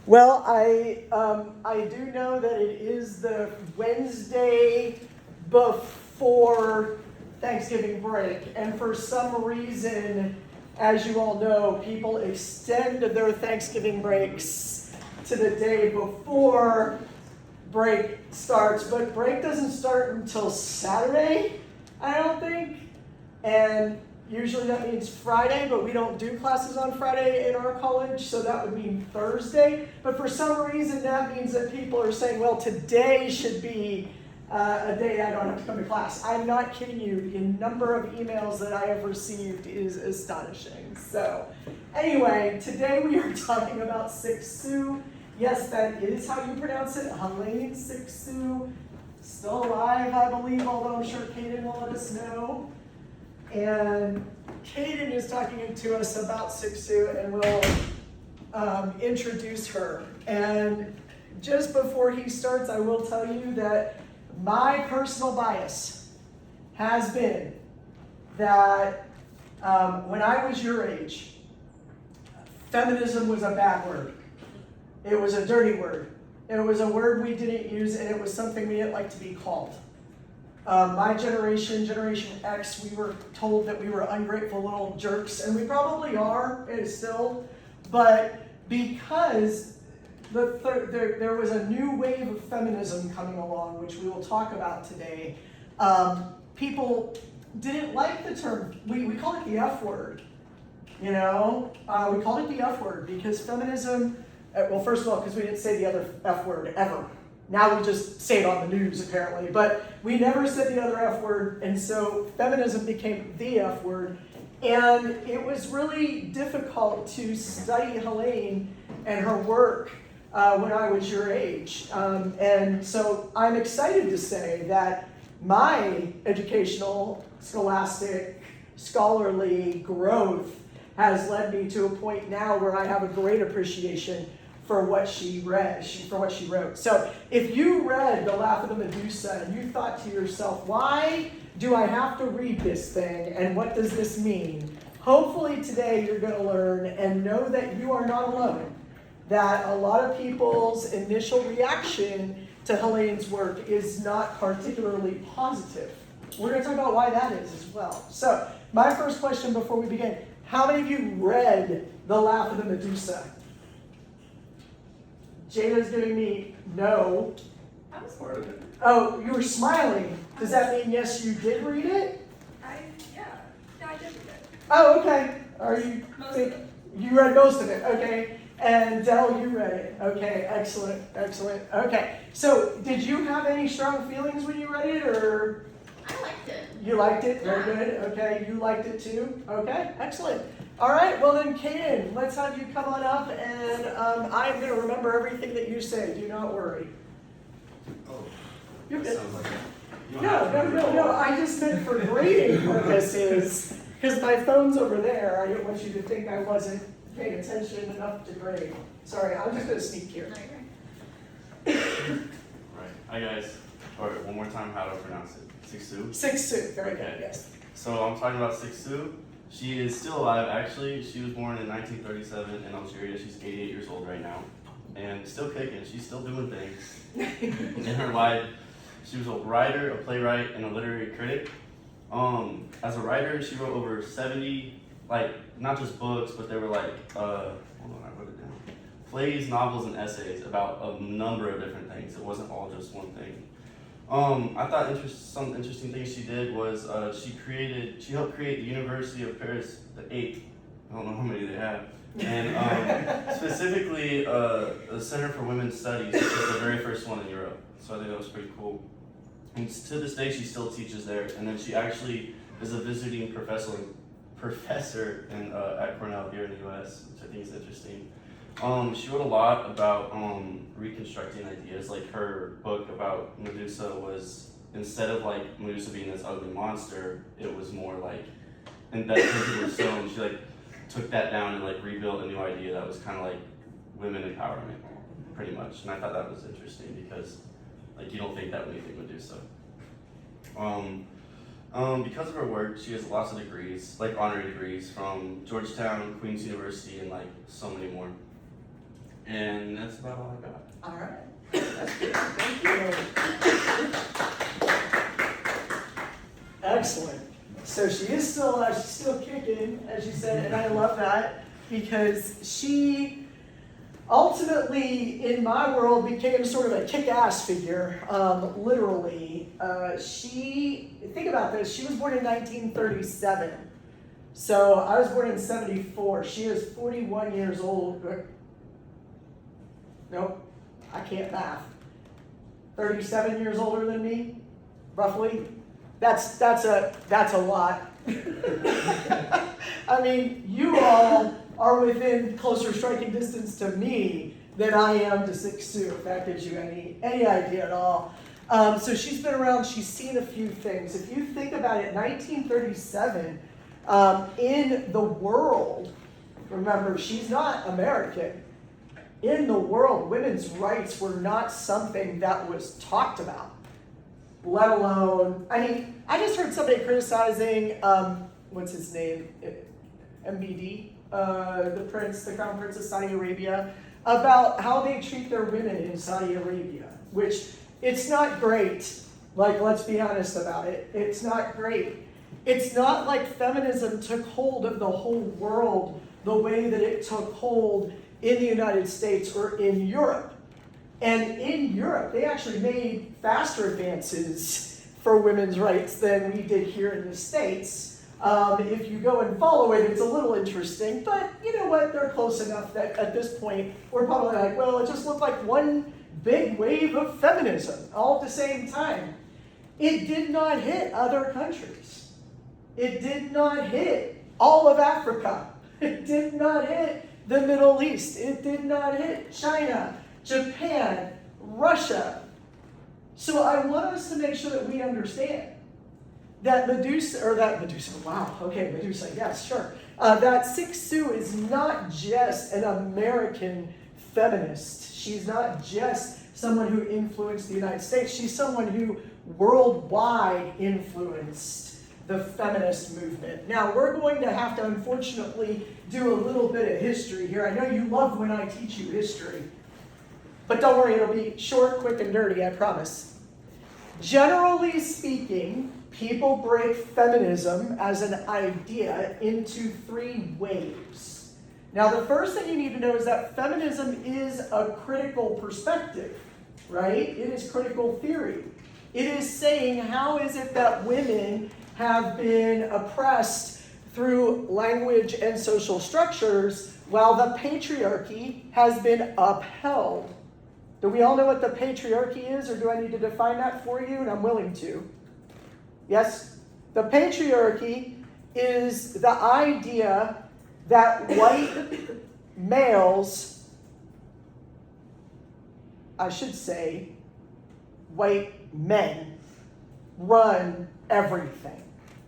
Well, I do know that it is the Wednesday before Thanksgiving break, and for some reason, as you all know, people extend their Thanksgiving breaks to the day before break starts, but break doesn't start until Saturday, I don't think. And usually that means Friday, but we don't do classes on Friday in our college, so that would mean Thursday. But for some reason, that means that people are saying, well, today should be a day I don't have to come to class. I'm not kidding you. The number of emails that I have received is astonishing. So anyway, today we are talking about Cixous. Yes, that is how you pronounce it, Helene Cixous. Still alive, I believe, although I'm sure Kaden will let us know. And Kaden is talking to us about Cixous, and we'll introduce her. And just before he starts, I will tell you that my personal bias has been that when I was your age, feminism was a bad word. It was a dirty word. It was a word we didn't use, and it was something we didn't like to be called. My generation, Generation X, we were told that we were ungrateful little jerks, and we probably are, and still, but because there was a new wave of feminism coming along, which we will talk about today, people didn't like the term. We call it the F word, you know? We called it the F word because feminism, well, first of all, because we didn't say the other F word ever. Now we just say it on the news, apparently. But we never said the other F word, and so feminism became the F word. And it was really difficult to study Helene and her work when I was your age. And so I'm excited to say that my educational, scholastic, scholarly growth has led me to a point now where I have a great appreciation for what she read, for what she wrote. So if you read The Laugh of the Medusa and you thought to yourself, why do I have to read this thing and what does this mean? Hopefully today you're going to learn and know that you are not alone. That a lot of people's initial reaction to Helene's work is not particularly positive. We're going to talk about why that is as well. So my first question before we begin, how many of you read The Laugh of the Medusa? Jada's giving me no. I was part of it. Oh, you were smiling. Does that mean yes, you did read it? Yeah, I did read it. Oh, okay. Are you? Most of it. You read most of it. Okay. And Dell, you read it. Okay. Excellent. Excellent. Okay. So, did you have any strong feelings when you read it, or? I liked it. You liked it? Very good. Okay. You liked it too? Okay. Excellent. All right. Well then, Kaden, let's have you come on up, and I'm going to remember everything that you say. Do not worry. Oh, You're that good. sounds like No. I just meant for grading purposes, because my phone's over there. I didn't want you to think I wasn't paying attention enough to grade. Sorry, I'm just going to sneak here. Right. Hi guys. All right, one more time, how do I pronounce it? Cixous? Cixous. Very good. Okay. Yes. So I'm talking about Cixous. She is still alive, actually. She was born in 1937 in Algeria. She's 88 years old right now. And still kicking. She's still doing things in her life. She was a writer, a playwright, and a literary critic. As a writer, she wrote over 70, not just books, but they were hold on, I wrote it down. Plays, novels, and essays about a number of different things. It wasn't all just one thing. I thought some interesting things she did was she helped create the University of Paris, the 8th. I don't know how many they have. And specifically, the Center for Women's Studies, which was the very first one in Europe. So I think that was pretty cool. And to this day, she still teaches there. And then she actually is a visiting professor at Cornell here in the U.S., which I think is interesting. She wrote a lot about reconstructing ideas. Like her book about Medusa was, instead of Medusa being this ugly monster, it was more embedded into her stone. She took that down and rebuilt a new idea that was kind of women empowerment, pretty much. And I thought that was interesting because you don't think that when you think Medusa. Because of her work, she has lots of degrees, honorary degrees from Georgetown, Queen's University, and so many more. And that's about all I got. All right. That's good. Thank you. Excellent. So she's still kicking, as you said, and I love that because she ultimately, in my world, became sort of a kick-ass figure, literally. Think about this, she was born in 1937. So I was born in 74. She is 41 years old. Nope, I can't math. 37 years older than me, roughly. That's a lot. I mean, you all are within closer striking distance to me than I am to Cixous, if that gives you any idea at all. So she's been around, she's seen a few things. If you think about it, 1937, in the world, remember, she's not American. In the world, women's rights were not something that was talked about, let alone, I mean, I just heard somebody criticizing, what's his name, MBD, the Crown Prince of Saudi Arabia, about how they treat their women in Saudi Arabia, which it's not great. Like, let's be honest about it. It's not great. It's not like feminism took hold of the whole world the way that it took hold in the United States or in Europe. And in Europe, they actually made faster advances for women's rights than we did here in the States. If you go and follow it, it's a little interesting, but you know what? They're close enough that at this point, we're probably like, well, it just looked like one big wave of feminism all at the same time. It did not hit other countries. It did not hit all of Africa. It did not hit the Middle East. It did not hit China, Japan, Russia. So I want us to make sure that we understand that Medusa, yes, sure. That Cixous is not just an American feminist. She's not just someone who influenced the United States. She's someone who worldwide influenced the feminist movement. Now, we're going to have to, unfortunately, do a little bit of history here. I know you love when I teach you history. But don't worry, it'll be short, quick, and dirty, I promise. Generally speaking, people break feminism as an idea into three waves. Now, the first thing you need to know is that feminism is a critical perspective, right? It is critical theory. It is saying, how is it that women have been oppressed through language and social structures while the patriarchy has been upheld? Do we all know what the patriarchy is, or do I need to define that for you? And I'm willing to. Yes? The patriarchy is the idea that white males, I should say, white men, run everything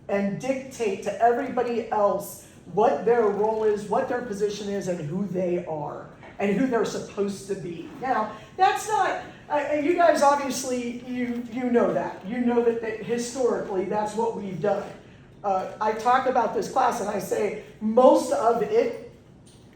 and dictate to everybody else what their role is, what their position is, and who they are, and who they're supposed to be. Now, that's not, you guys obviously, you know that. You know that historically that's what we've done. I talk about this class and I say most of it,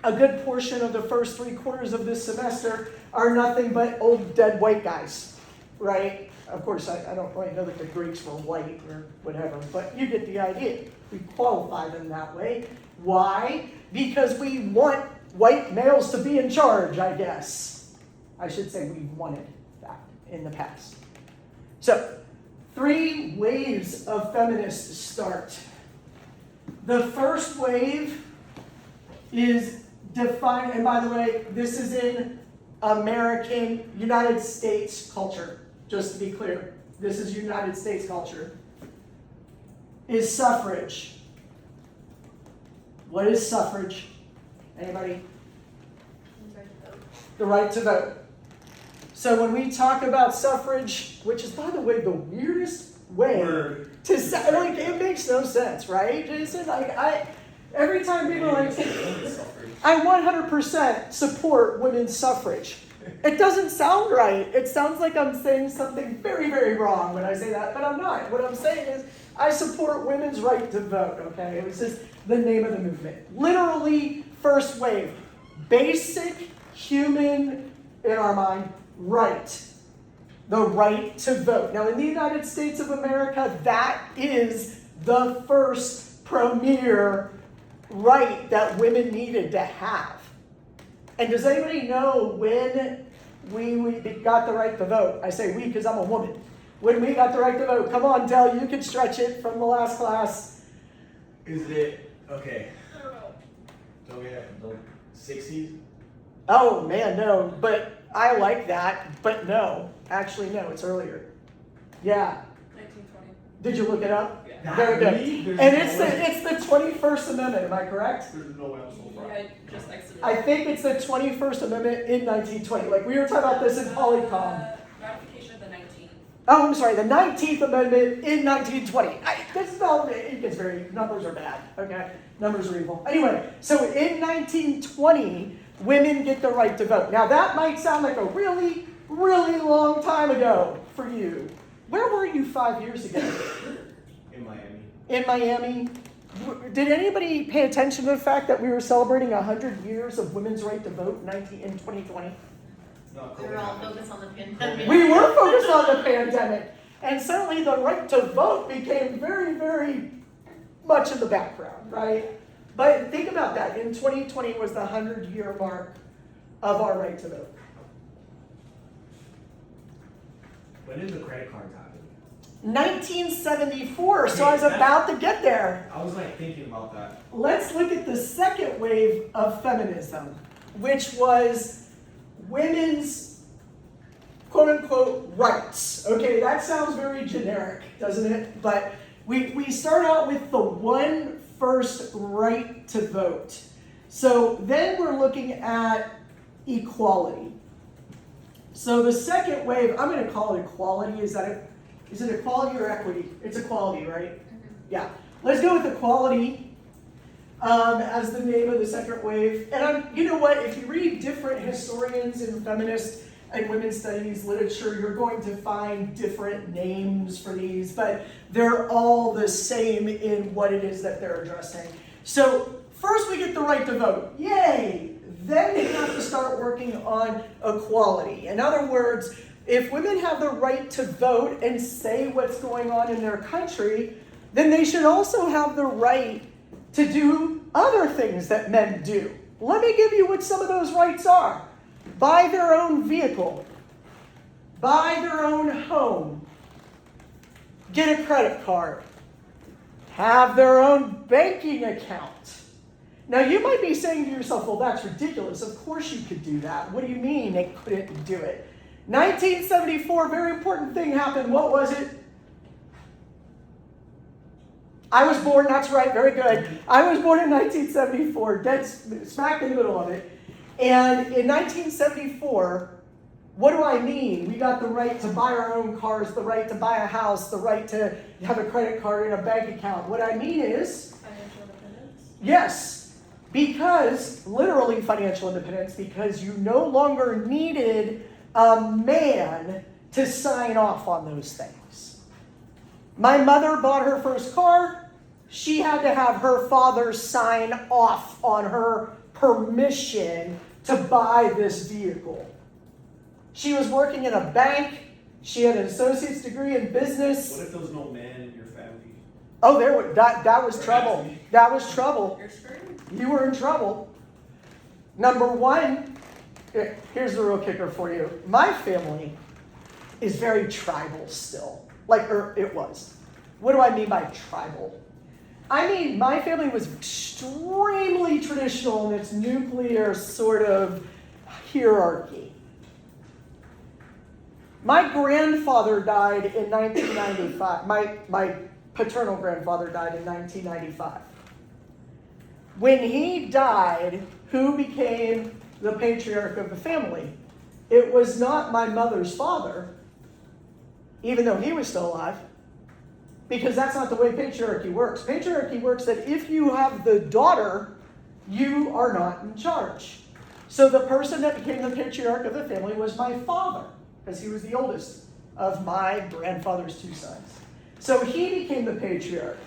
a good portion of the first 3/4 of this semester are nothing but old dead white guys, right? Of course, I don't really know that the Greeks were white or whatever, but you get the idea. We qualify them that way. Why? Because we want white males to be in charge, I guess. I should say we wanted that in the past. So, 3 waves of feminists start. The first wave is defined, and by the way, this is in American, United States culture. Just to be clear, this is United States culture, is suffrage. What is suffrage? Anybody? The right to vote. So when we talk about suffrage, which is, by the way, the weirdest way to say, like, it makes no sense, right, Jason? Like, every time people are like, I 100% support women's suffrage. It doesn't sound right. It sounds like I'm saying something very, very wrong when I say that, but I'm not. What I'm saying is I support women's right to vote, okay? It was just the name of the movement. Literally, first wave. Basic human, in our mind, right. The right to vote. Now, in the United States of America, that is the first premier right that women needed to have. And does anybody know when we got the right to vote? I say we because I'm a woman. When we got the right to vote, come on, Del, you can stretch it from the last class. Is it okay? I don't know. Don't we have the 60s? Oh man, no, but I like that, but no. Actually, no, it's earlier. Yeah. 1920. Did you look it up? Yeah. Very good. Really? There's And no way. it's the 21st Amendment, am I correct? There's no way I'm so Yeah, proud. I just exited. I think it's the 21st Amendment in 1920. Like we were talking about this in Polycom. Ratification of the 19th. Oh, I'm sorry, the 19th Amendment in 1920. This is all, it gets very, numbers are bad, okay? Numbers are evil. Anyway, so in 1920, women get the right to vote. Now that might sound like a really, really long time ago for you. Where were you 5 years ago? In Miami. In Miami? Did anybody pay attention to the fact that we were celebrating 100 years of women's right to vote in 2020? No, We were all focused on the pandemic. We were focused on the pandemic, and certainly the right to vote became very, very much in the background, right? But think about that. In 2020 was the 100-year mark of our right to vote. When did the credit cards happen? 1974, so I was about to get there. I was like thinking about that. Let's look at the second wave of feminism, which was women's quote-unquote rights. Okay, that sounds very generic, doesn't it? But we start out with the one first right to vote. So then we're looking at equality. So the second wave, I'm going to call it equality. Is it equality or equity? It's equality, right? Yeah. Let's go with equality as the name of the second wave. And you know what? If you read different historians in feminist and women's studies literature, you're going to find different names for these, but they're all the same in what it is that they're addressing. So first we get the right to vote. Yay! Then we have to start working on equality. In other words, if women have the right to vote and say what's going on in their country, then they should also have the right to do other things that men do. Let me give you what some of those rights are. Buy their own vehicle. Buy their own home. Get a credit card. Have their own banking account. Now you might be saying to yourself, well, that's ridiculous. Of course you could do that. What do you mean they couldn't do it? 1974, very important thing happened. What was it? I was born, that's right, very good. I was born in 1974, dead smack in the middle of it. And in 1974, what do I mean? We got the right to buy our own cars, the right to buy a house, the right to have a credit card and a bank account. What I mean is, Financial independence. yes, because, literally financial independence, because you no longer needed a man to sign off on those things. My mother bought her first car. She had to have her father sign off on her permission to buy this vehicle. She was working in a bank. She had an associate's degree in business. What if there was no man in your family? Oh, that was trouble. That was trouble. You're screwed. You were in trouble. Number one, here's the real kicker for you. My family is very tribal still. It was. What do I mean by tribal? I mean, my family was extremely traditional in its nuclear sort of hierarchy. My grandfather died in 1995. My paternal grandfather died in 1995. When he died, who became the patriarch of the family? It was not my mother's father, even though he was still alive, because that's not the way patriarchy works. Patriarchy works that if you have the daughter, you are not in charge. So the person that became the patriarch of the family was my father, because he was the oldest of my grandfather's two sons. So he became the patriarch.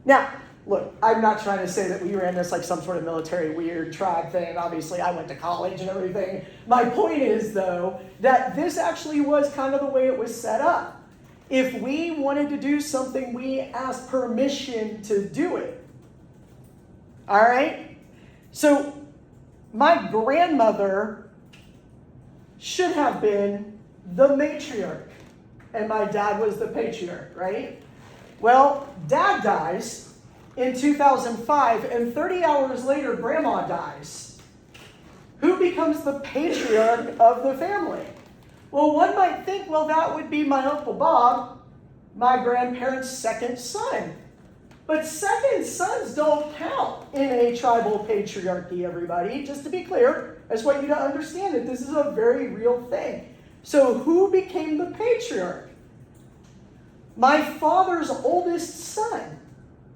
Now, Look, I'm not trying to say that we ran this like some sort of military weird tribe thing. Obviously, I went to college and everything. My point is, though, that this actually was kind of the way it was set up. If we wanted to do something, we asked permission to do it. All right? So, my grandmother should have been the matriarch, and my dad was the patriarch, right? Well, Dad dies in 2005, and 30 hours later, Grandma dies. Who becomes the patriarch of the family? Well, one might think, well, that would be my Uncle Bob, my grandparents' second son. But second sons don't count in a tribal patriarchy, everybody. Just to be clear, I just want you to understand that this is a very real thing. So who became the patriarch? My father's oldest son,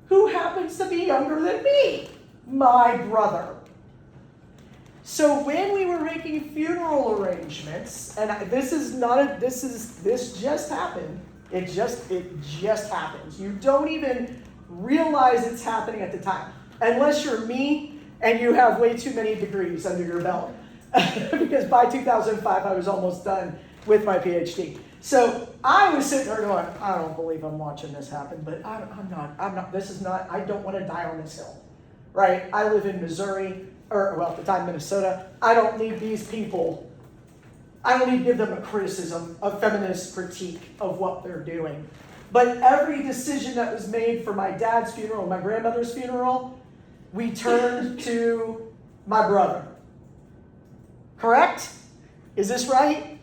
who happens to be younger than me, my brother. So when we were making funeral arrangements, and this just happened. It just happens. You don't even realize it's happening at the time, unless you're me and you have way too many degrees under your belt. Because by 2005, I was almost done with my PhD. So I was sitting there going, I don't believe I'm watching this happen, but I'm not, I don't want to die on this hill, right? I live in Missouri, at the time Minnesota. I don't need these people. I don't need to give them a criticism, a feminist critique of what they're doing. But every decision that was made for my dad's funeral, my grandmother's funeral, we turned to my brother. Correct? Is this right?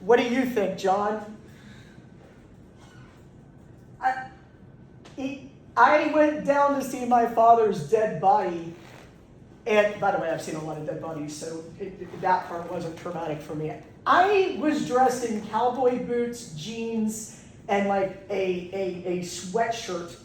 What do you think, John? I went down to see my father's dead body. And by the way, I've seen a lot of dead bodies, so that part wasn't traumatic for me. I was dressed in cowboy boots, jeans, and like a sweatshirt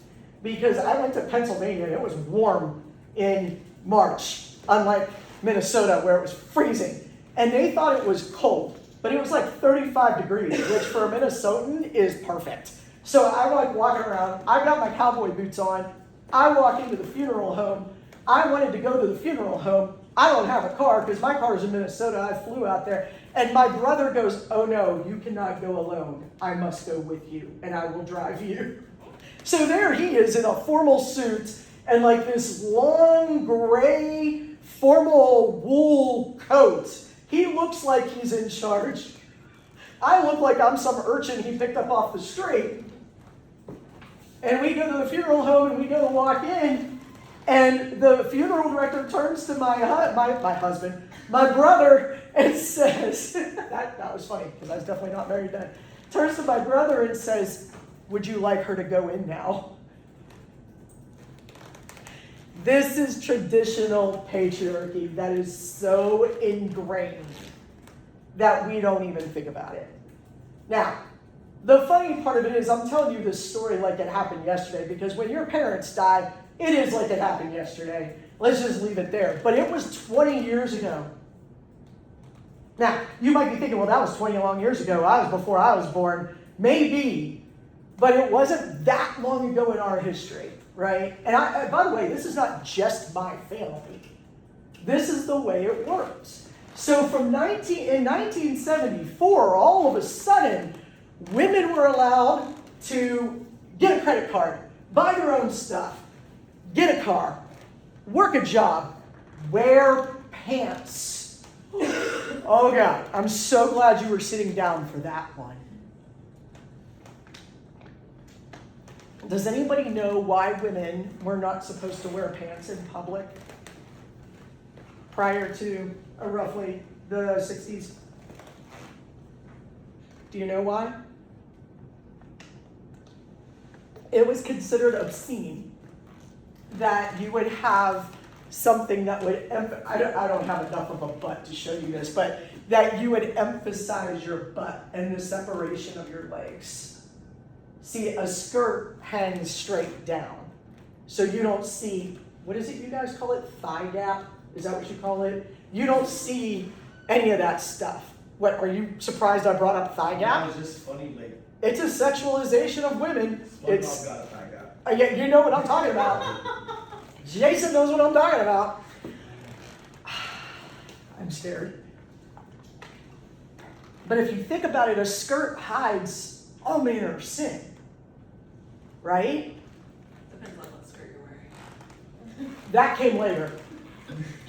because I went to Pennsylvania and it was warm in March, unlike Minnesota where it was freezing. And they thought it was cold, but it was like 35 degrees, which for a Minnesotan is perfect. So I'm like walking around, I got my cowboy boots on, I walk into the funeral home. I wanted to go to the funeral home. I don't have a car because my car is in Minnesota. I flew out there. And my brother goes, oh no, you cannot go alone. I must go with you and I will drive you. So there he is in a formal suit and like this long gray formal wool coat. He looks like he's in charge. I look like I'm some urchin he picked up off the street. And we go to the funeral home and we go to walk in. And the funeral director turns to my husband, my brother, and says, that was funny, because I was definitely not married then. Turns to my brother and says, would you like her to go in now? This is traditional patriarchy that is so ingrained that we don't even think about it. Now, the funny part of it is I'm telling you this story like it happened yesterday, because when your parents die, it is like it happened yesterday. Let's just leave it there. But it was 20 years ago. Now, you might be thinking, well, that was 20 long years ago. I was before I was born. Maybe. But it wasn't that long ago in our history, right? And by the way, this is not just my family. This is the way it works. So in 1974, all of a sudden, women were allowed to get a credit card, buy their own stuff, get a car, work a job, wear pants. Oh God, I'm so glad you were sitting down for that one. Does anybody know why women were not supposed to wear pants in public prior to roughly the 60s? Do you know why? It was considered obscene that you would have something that would, I don't have enough of a butt to show you this, but that you would emphasize your butt and the separation of your legs. See, a skirt hangs straight down. So you don't see, what is it you guys call it? Thigh gap? Is that what you call it? You don't see any of that stuff. What, are you surprised I brought up thigh gap? That was just funny, like. It's a sexualization of women. SpongeBob got a thigh gap. You know what I'm talking about. Jason knows what I'm talking about. I'm scared. But if you think about it, a skirt hides all manner of sin. Right? Depends on what skirt you're wearing. That came later.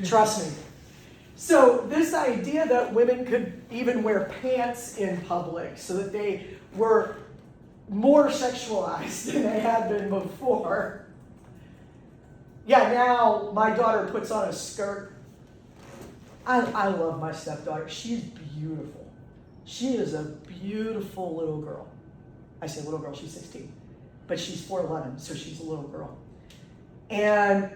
Trust me. So this idea that women could even wear pants in public so that they were more sexualized than they had been before. Yeah, now my daughter puts on a skirt. I love my stepdaughter. She's beautiful. She is a beautiful little girl. I say little girl, she's 16. But she's 4'11", so she's a little girl. And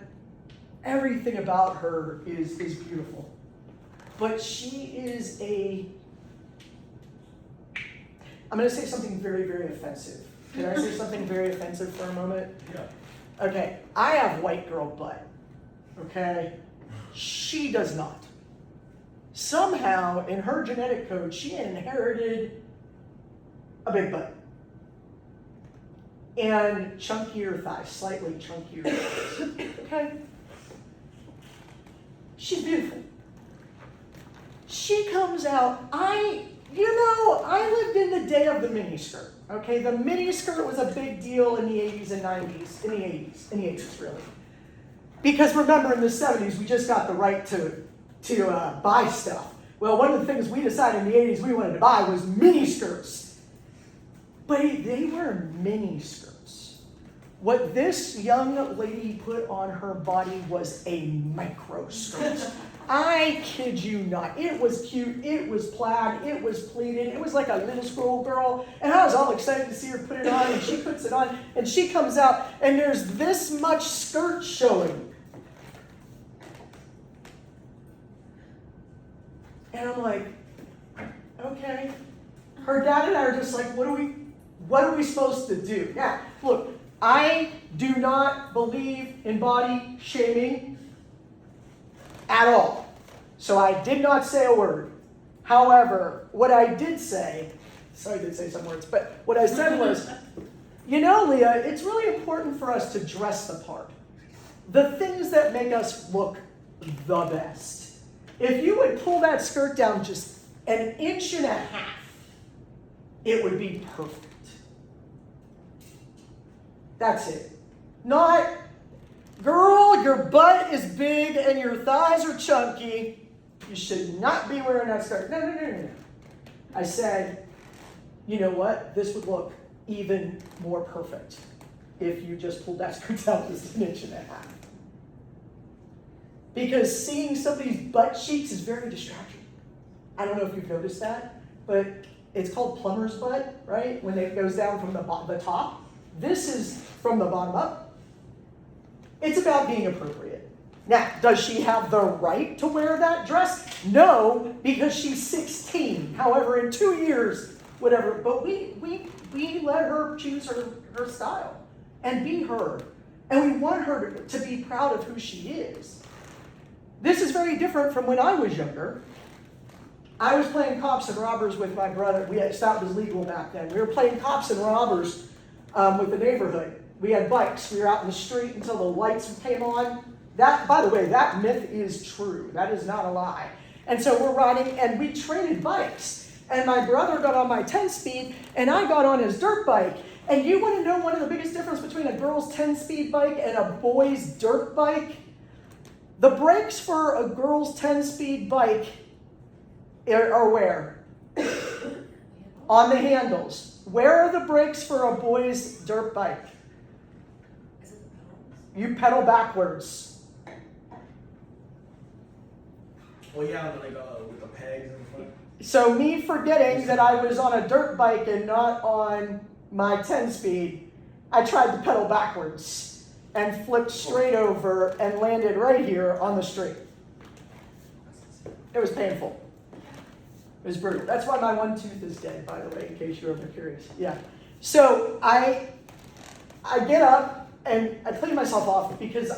everything about her is beautiful. But she is I'm going to say something very, very offensive. Can I say something very offensive for a moment? Yeah. Okay, I have white girl butt. Okay? She does not. Somehow, in her genetic code, she inherited a big butt. And chunkier thighs, slightly chunkier thighs. Okay? She's beautiful. She comes out, I lived in the day of the miniskirt. Okay, the miniskirt was a big deal in the 80s and 90s, in the 80s really. Because remember, in the 70s, we just got the right to buy stuff. Well, one of the things we decided in the 80s we wanted to buy was miniskirts. But they were miniskirts. What this young lady put on her body was a micro skirt. I kid you not. It was cute, it was plaid, it was pleated, it was like a little schoolgirl. And I was all excited to see her put it on, and she puts it on, and she comes out, and there's this much skirt showing. And I'm like, okay. Her dad and I are just like, what are we supposed to do? Now, look, I do not believe in body shaming at all. So I did not say a word. However, what I did say, I did say some words, but what I said was, Leah, it's really important for us to dress the part. The things that make us look the best. If you would pull that skirt down just an inch and a half, it would be perfect. That's it. Not, girl, your butt is big and your thighs are chunky. You should not be wearing that skirt. No. I said, you know what? This would look even more perfect if you just pulled that skirt down just an inch and a half. Because seeing somebody's butt cheeks is very distracting. I don't know if you've noticed that, but it's called plumber's butt, right? When it goes down from the top. This is from the bottom up. It's about being appropriate. Now, does she have the right to wear that dress? No, because she's 16. However, in 2 years, whatever. But we let her choose her style and be her. And we want her to be proud of who she is. This is very different from when I was younger. I was playing cops and robbers with my brother. That was legal back then. We were playing cops and robbers with the neighborhood. We had bikes. We were out in the street until the lights came on. That, by the way, that myth is true. That is not a lie. And so we're riding, and we traded bikes. And my brother got on my 10-speed, and I got on his dirt bike. And you want to know one of the biggest difference between a girl's 10-speed bike and a boy's dirt bike? The brakes for a girl's 10-speed bike are where? On the handles. Where are the brakes for a boy's dirt bike? Is it the pedals? You pedal backwards. Well, yeah, with the pegs and stuff. So me forgetting that I was on a dirt bike and not on my 10-speed, I tried to pedal backwards and flipped straight over and landed right here on the street. It was painful. It was brutal. That's why my one tooth is dead, by the way, in case you're ever curious. Yeah. So I get up and I clean myself off because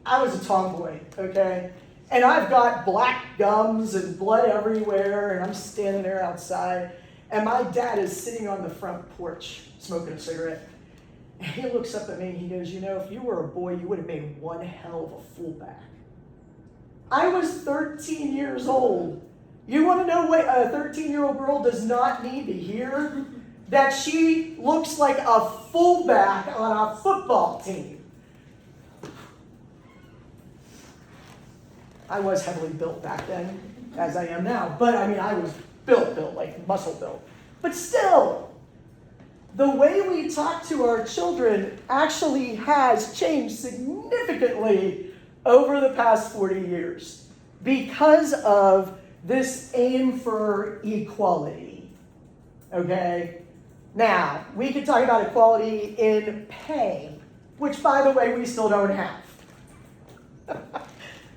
I was a tomboy, okay? And I've got black gums and blood everywhere, and I'm standing there outside, and my dad is sitting on the front porch smoking a cigarette. And he looks up at me and he goes, you know, if you were a boy, you would have made one hell of a fullback. I was 13 years old. You want to know what a 13-year-old girl does not need to hear? That she looks like a fullback on a football team. I was heavily built back then, as I am now. But I mean, I was built, like muscle built. But still, the way we talk to our children actually has changed significantly over the past 40 years because of this aim for equality. Okay? Now, we could talk about equality in pay, which, by the way, we still don't have.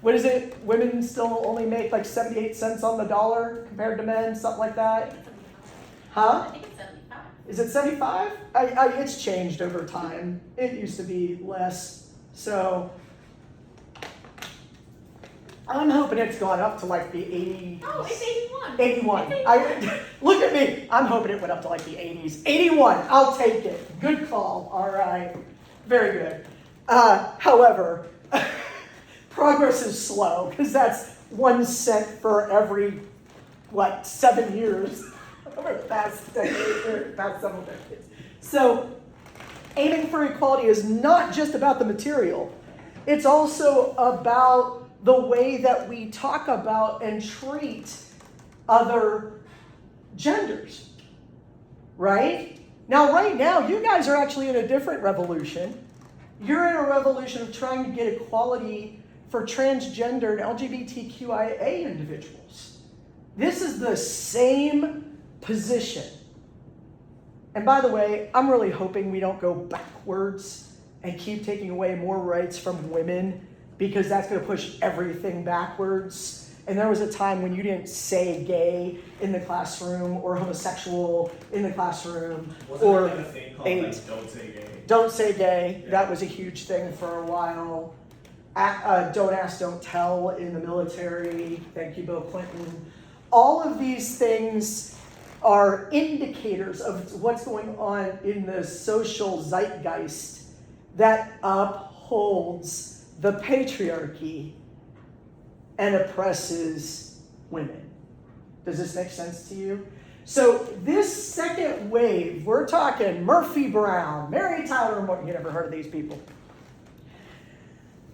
What is it? Women still only make like 78 cents on the dollar compared to men, something like that? Huh? I think it's 75. Is it 75? It's changed over time. It used to be less. So I'm hoping it's gone up to like the 80s. Oh, it's 81. 81. It's 81. Look at me. I'm hoping it went up to like the 80s. 81. I'll take it. Good call. All right. Very good. However, progress is slow because that's 1 cent for every, 7 years over the past decade, or past several decades. So aiming for equality is not just about the material. It's also about the way that we talk about and treat other genders, right? Now, right now, you guys are actually in a different revolution. You're in a revolution of trying to get equality for transgender and LGBTQIA individuals. This is the same position. And by the way, I'm really hoping we don't go backwards and keep taking away more rights from women, because that's going to push everything backwards. And there was a time when you didn't say gay in the classroom or homosexual in the classroom. Wasn't or there like a thing called eight. like, don't say gay? Don't say gay. Yeah. That was a huge thing for a while. Don't ask, don't tell in the military. Thank you, Bill Clinton. All of these things are indicators of what's going on in the social zeitgeist that upholds the patriarchy and oppresses women. Does this make sense to you? So this second wave, we're talking Murphy Brown, Mary Tyler Moore. You never heard of these people?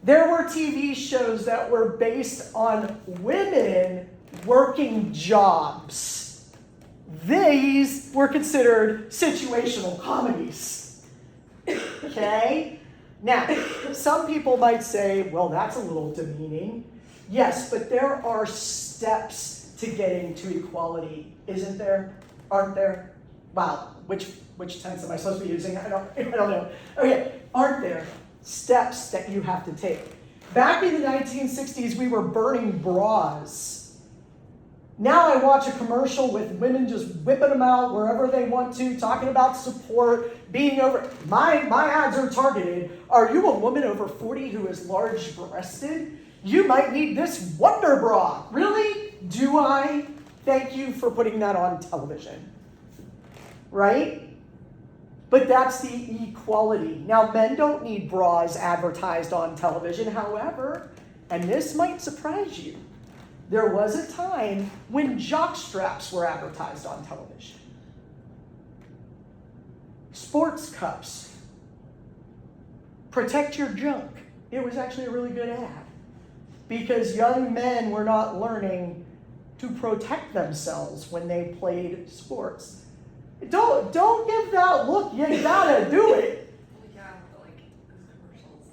There were TV shows that were based on women working jobs. These were considered situational comedies. Okay? Now, some people might say, well, that's a little demeaning. Yes, but there are steps to getting to equality, isn't there? Aren't there? Wow, which tense am I supposed to be using? I don't know. Okay, aren't there steps that you have to take? Back in the 1960s, we were burning bras. Now I watch a commercial with women just whipping them out wherever they want to, talking about support, being over. My ads are targeted. Are you a woman over 40 who is large-breasted? You might need this Wonder Bra. Really? Do I? Thank you for putting that on television. Right? But that's the equality. Now, men don't need bras advertised on television. However, and this might surprise you, there was a time when jock straps were advertised on television. Sports cups. Protect your junk. It was actually a really good ad. Because young men were not learning to protect themselves when they played sports. Don't give that look. You gotta do it. Yeah, but like those commercials.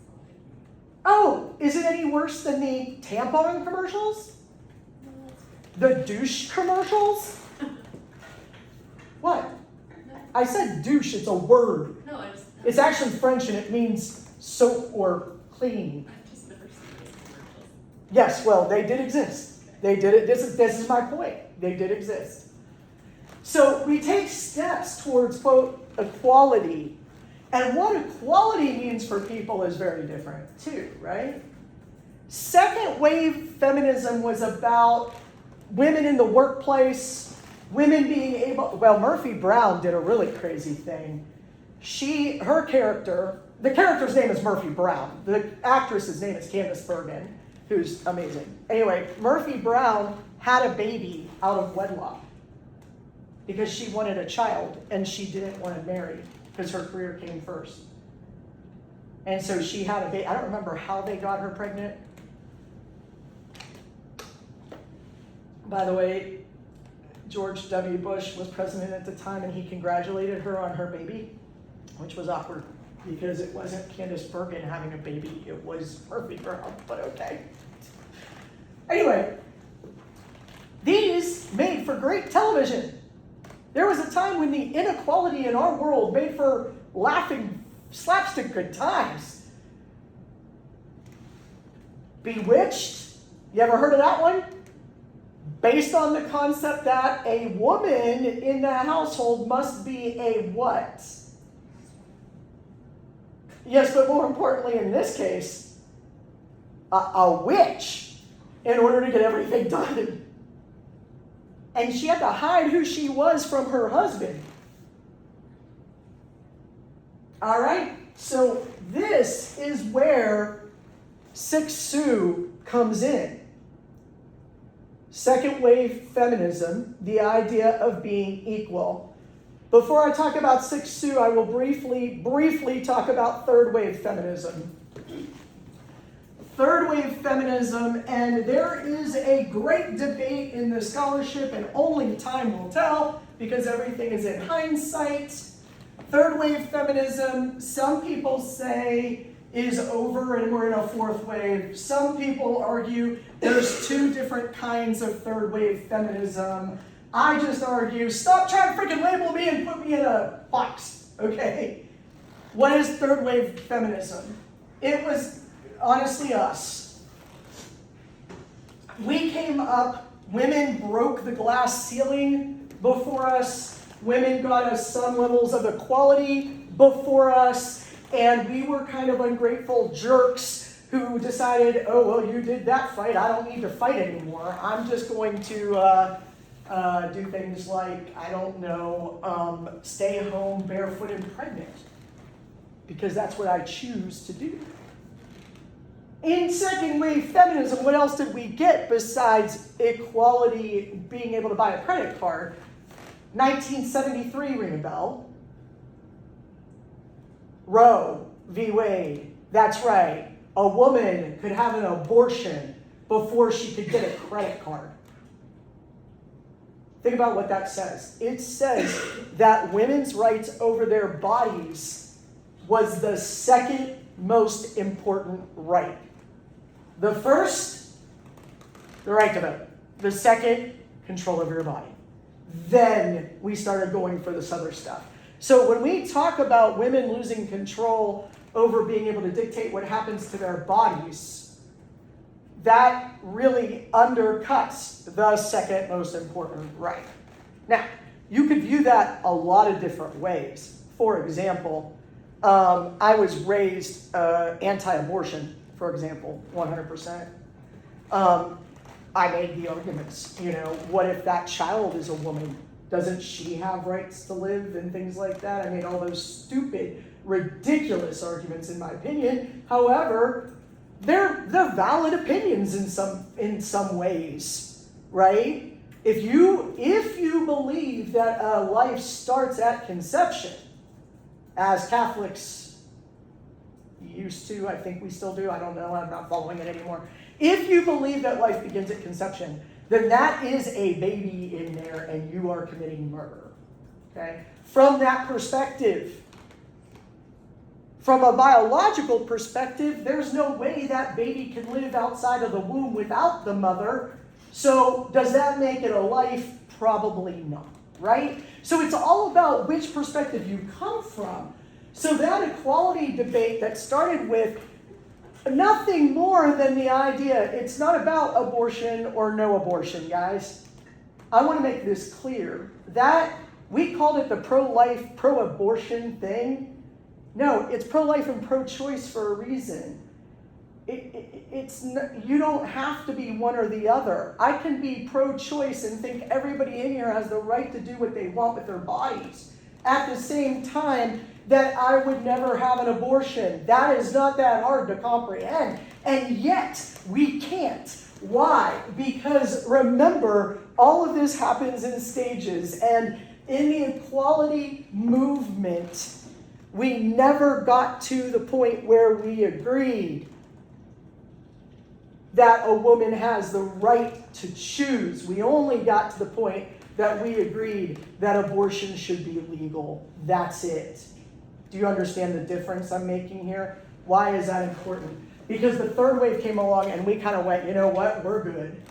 Oh, is it any worse than the tampon commercials? The douche commercials? What? No, I said douche, it's a word. no, I just. It's actually French and it means soap or clean. I've just never seen those commercials. Yes, well, they did exist. They did it. This is my point. They did exist. So we take steps towards, quote, equality. And what equality means for people is very different too, right? Second wave feminism was about women in the workplace, women being able, well, Murphy Brown did a really crazy thing. her character, the character's name is Murphy Brown. The actress's name is Candice Bergen, who's amazing. Anyway, Murphy Brown had a baby out of wedlock because she wanted a child and she didn't want to marry because her career came first. And so she had a baby. I don't remember how they got her pregnant. By the way, George W. Bush was president at the time and he congratulated her on her baby, which was awkward because it wasn't Candice Bergen having a baby, it was Murphy Brown, but okay. Anyway, these made for great television. There was a time when the inequality in our world made for laughing, slapstick good times. Bewitched, you ever heard of that one? Based on the concept that a woman in the household must be a what? Yes, but more importantly in this case, a witch in order to get everything done. And she had to hide who she was from her husband. All right? So this is where Cixous comes in. Second wave feminism, the idea of being equal. Before I talk about Cixous, I will briefly talk about third wave feminism. Third wave feminism, and there is a great debate in the scholarship, and only time will tell because everything is in hindsight. Third wave feminism, some people say, is over and we're in a fourth wave. Some people argue there's two different kinds of third wave feminism. I just argue, stop trying to freaking label me and put me in a box, okay? What is third wave feminism? It was honestly us. We came up, women broke the glass ceiling before us, women got us some levels of equality before us, and we were kind of ungrateful jerks who decided, oh, well, you did that fight, I don't need to fight anymore. I'm just going to do things like, I don't know, stay home barefoot and pregnant, because that's what I choose to do. In second wave feminism, what else did we get besides equality, being able to buy a credit card? 1973, ring a bell. Roe v. Wade. That's right. A woman could have an abortion before she could get a credit card. Think about what that says. It says that women's rights over their bodies was the second most important right. The first, the right to vote. The second, control over your body. Then we started going for this other stuff. So when we talk about women losing control over being able to dictate what happens to their bodies, that really undercuts the second most important right. Now, you could view that a lot of different ways. For example, I was raised anti-abortion, for example, 100%. I made the arguments, what if that child is a woman? Doesn't she have rights to live and things like that? I made all those stupid, ridiculous arguments in my opinion. However, they're valid opinions in some ways, right? If you believe that a life starts at conception, as Catholics used to, I think we still do, I don't know, I'm not following it anymore. If you believe that life begins at conception, then that is a baby in there and you are committing murder, okay? From that perspective, from a biological perspective, there's no way that baby can live outside of the womb without the mother. So does that make it a life? Probably not, right? So it's all about which perspective you come from. So that equality debate that started with nothing more than the idea, it's not about abortion or no abortion, guys. I want to make this clear. That, we called it the pro-life, pro-abortion thing. No, it's pro-life and pro-choice for a reason. You don't have to be one or the other. I can be pro-choice and think everybody in here has the right to do what they want with their bodies. at the same time that I would never have an abortion. That is not that hard to comprehend. And yet, we can't. Why? Because remember, all of this happens in stages. And in the equality movement, we never got to the point where we agreed that a woman has the right to choose. We only got to the point that we agreed that abortion should be legal. That's it. Do you understand the difference I'm making here? Why is that important? Because the third wave came along and we kind of went, you know what, we're good.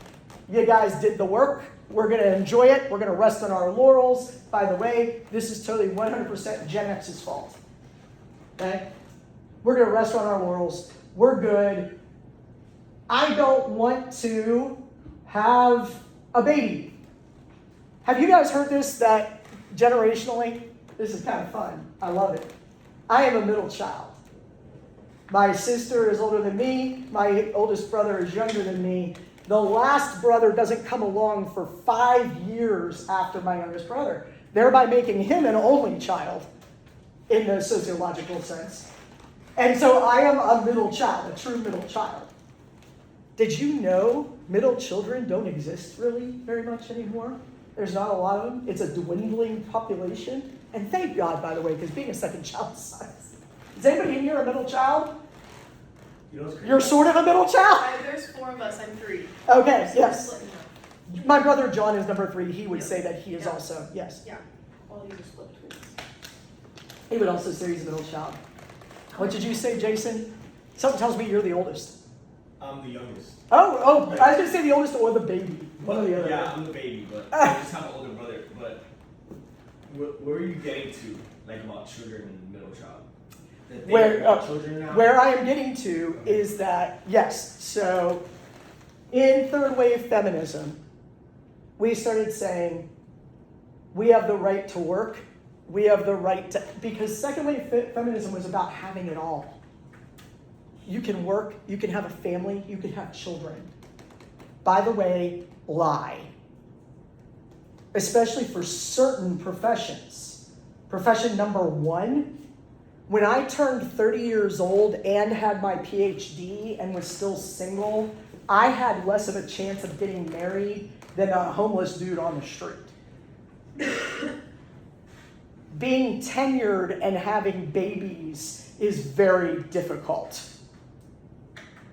You guys did the work. We're going to enjoy it. We're going to rest on our laurels. By the way, this is totally 100% Gen X's fault. Okay? We're going to rest on our laurels. We're good. I don't want to have a baby. Have you guys heard this, that generationally? This is kind of fun. I love it. I am a middle child. My sister is older than me. My oldest brother is younger than me. The last brother doesn't come along for 5 years after my youngest brother, thereby making him an only child in the sociological sense. And so I am a middle child, a true middle child. Did you know middle children don't exist really very much anymore? There's not a lot of them. It's a dwindling population. And thank God, by the way, because being a second child sucks. Is anybody in here a middle child? You know what's crazy? You're sort of a middle child? There's 4 of us, I'm 3. Okay, So yes. just let you know. My brother John is number 3. He would Yeah. say that he is Yeah. also, yes. Yeah, all these are split twins. He would also say he's a middle child. What did you say, Jason? Something tells me you're the oldest. I'm the youngest. Oh, I was going to say the oldest or the baby. One or the other. Yeah, I'm the baby, but I just have an older brother. But where are you getting to, like, about children and middle child? That they Where, want children now? Where I am getting to is that, yes, so in third wave feminism, we started saying we have the right to work, we have the right to, because second wave feminism was about having it all. You can work, you can have a family, you can have children. By the way, lie. Especially for certain professions. Profession number 1, when I turned 30 years old and had my PhD and was still single, I had less of a chance of getting married than a homeless dude on the street. Being tenured and having babies is very difficult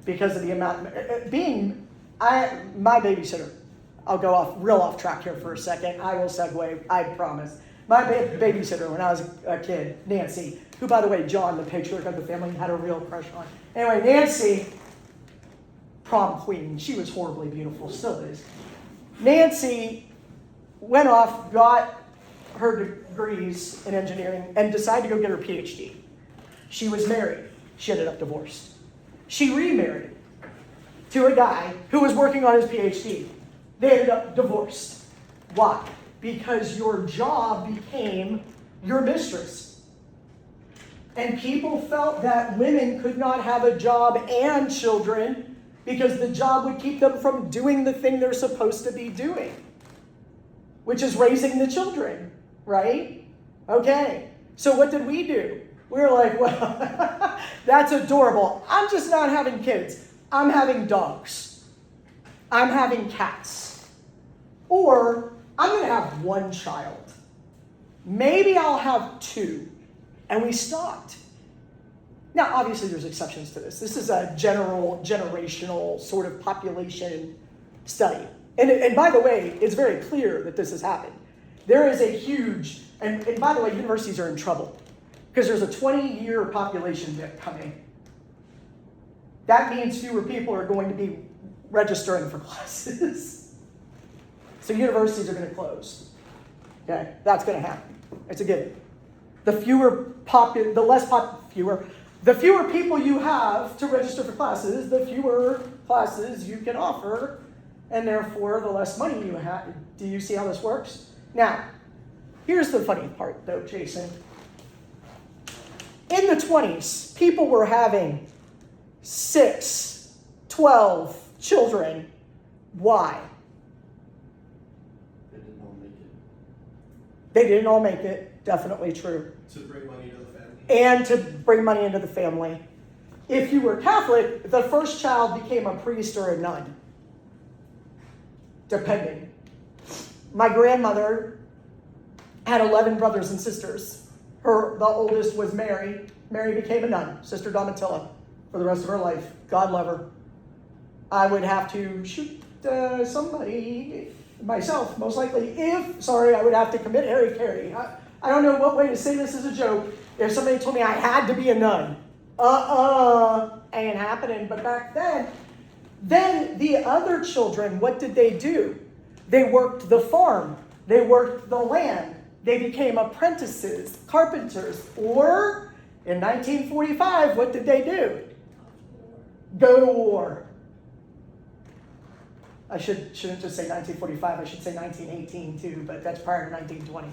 because of the amount, my babysitter, I'll go real off track here for a second. I will segue, I promise. My babysitter when I was a kid, Nancy, who, by the way, John, the patriarch of the family, had a real crush on. Anyway, Nancy, prom queen, she was horribly beautiful, still is. Nancy went off, got her degrees in engineering, and decided to go get her PhD. She was married. She ended up divorced. She remarried to a guy who was working on his PhD. They ended up divorced. Why? Because your job became your mistress. And people felt that women could not have a job and children because the job would keep them from doing the thing they're supposed to be doing, which is raising the children, right? Okay, so what did we do? We were like, well, that's adorable. I'm just not having kids. I'm having dogs. I'm having cats. Or I'm going to have 1 child. Maybe I'll have 2. And we stopped. Now, obviously, there's exceptions to this. This is a generational sort of population study. And by the way, it's very clear that this has happened. There is a huge, and by the way, universities are in trouble because there's a 20-year population dip coming. That means fewer people are going to be registering for classes. So universities are going to close. Okay, that's going to happen. It's a given. The fewer people you have to register for classes, the fewer classes you can offer, and therefore the less money you have. Do you see how this works? Now, here's the funny part though, Jason. In the 20s, people were having 6, 12 children. Why? They didn't all make it. They didn't all make it, definitely true. To bring money to the family. And to bring money into the family. If you were Catholic, the first child became a priest or a nun, depending. My grandmother had 11 brothers and sisters. The oldest was Mary. Mary became a nun, Sister Domitilla, for the rest of her life. God love her. I would have to shoot somebody, myself, most likely, I would have to commit Harry Carey. I don't know what way to say this as a joke. If somebody told me I had to be a nun, ain't happening. But back then the other children, what did they do? They worked the farm. They worked the land. They became apprentices, carpenters. Or, in 1945, what did they do? Go to war. I shouldn't just say 1945, I should say 1918 too, but that's prior to 1920.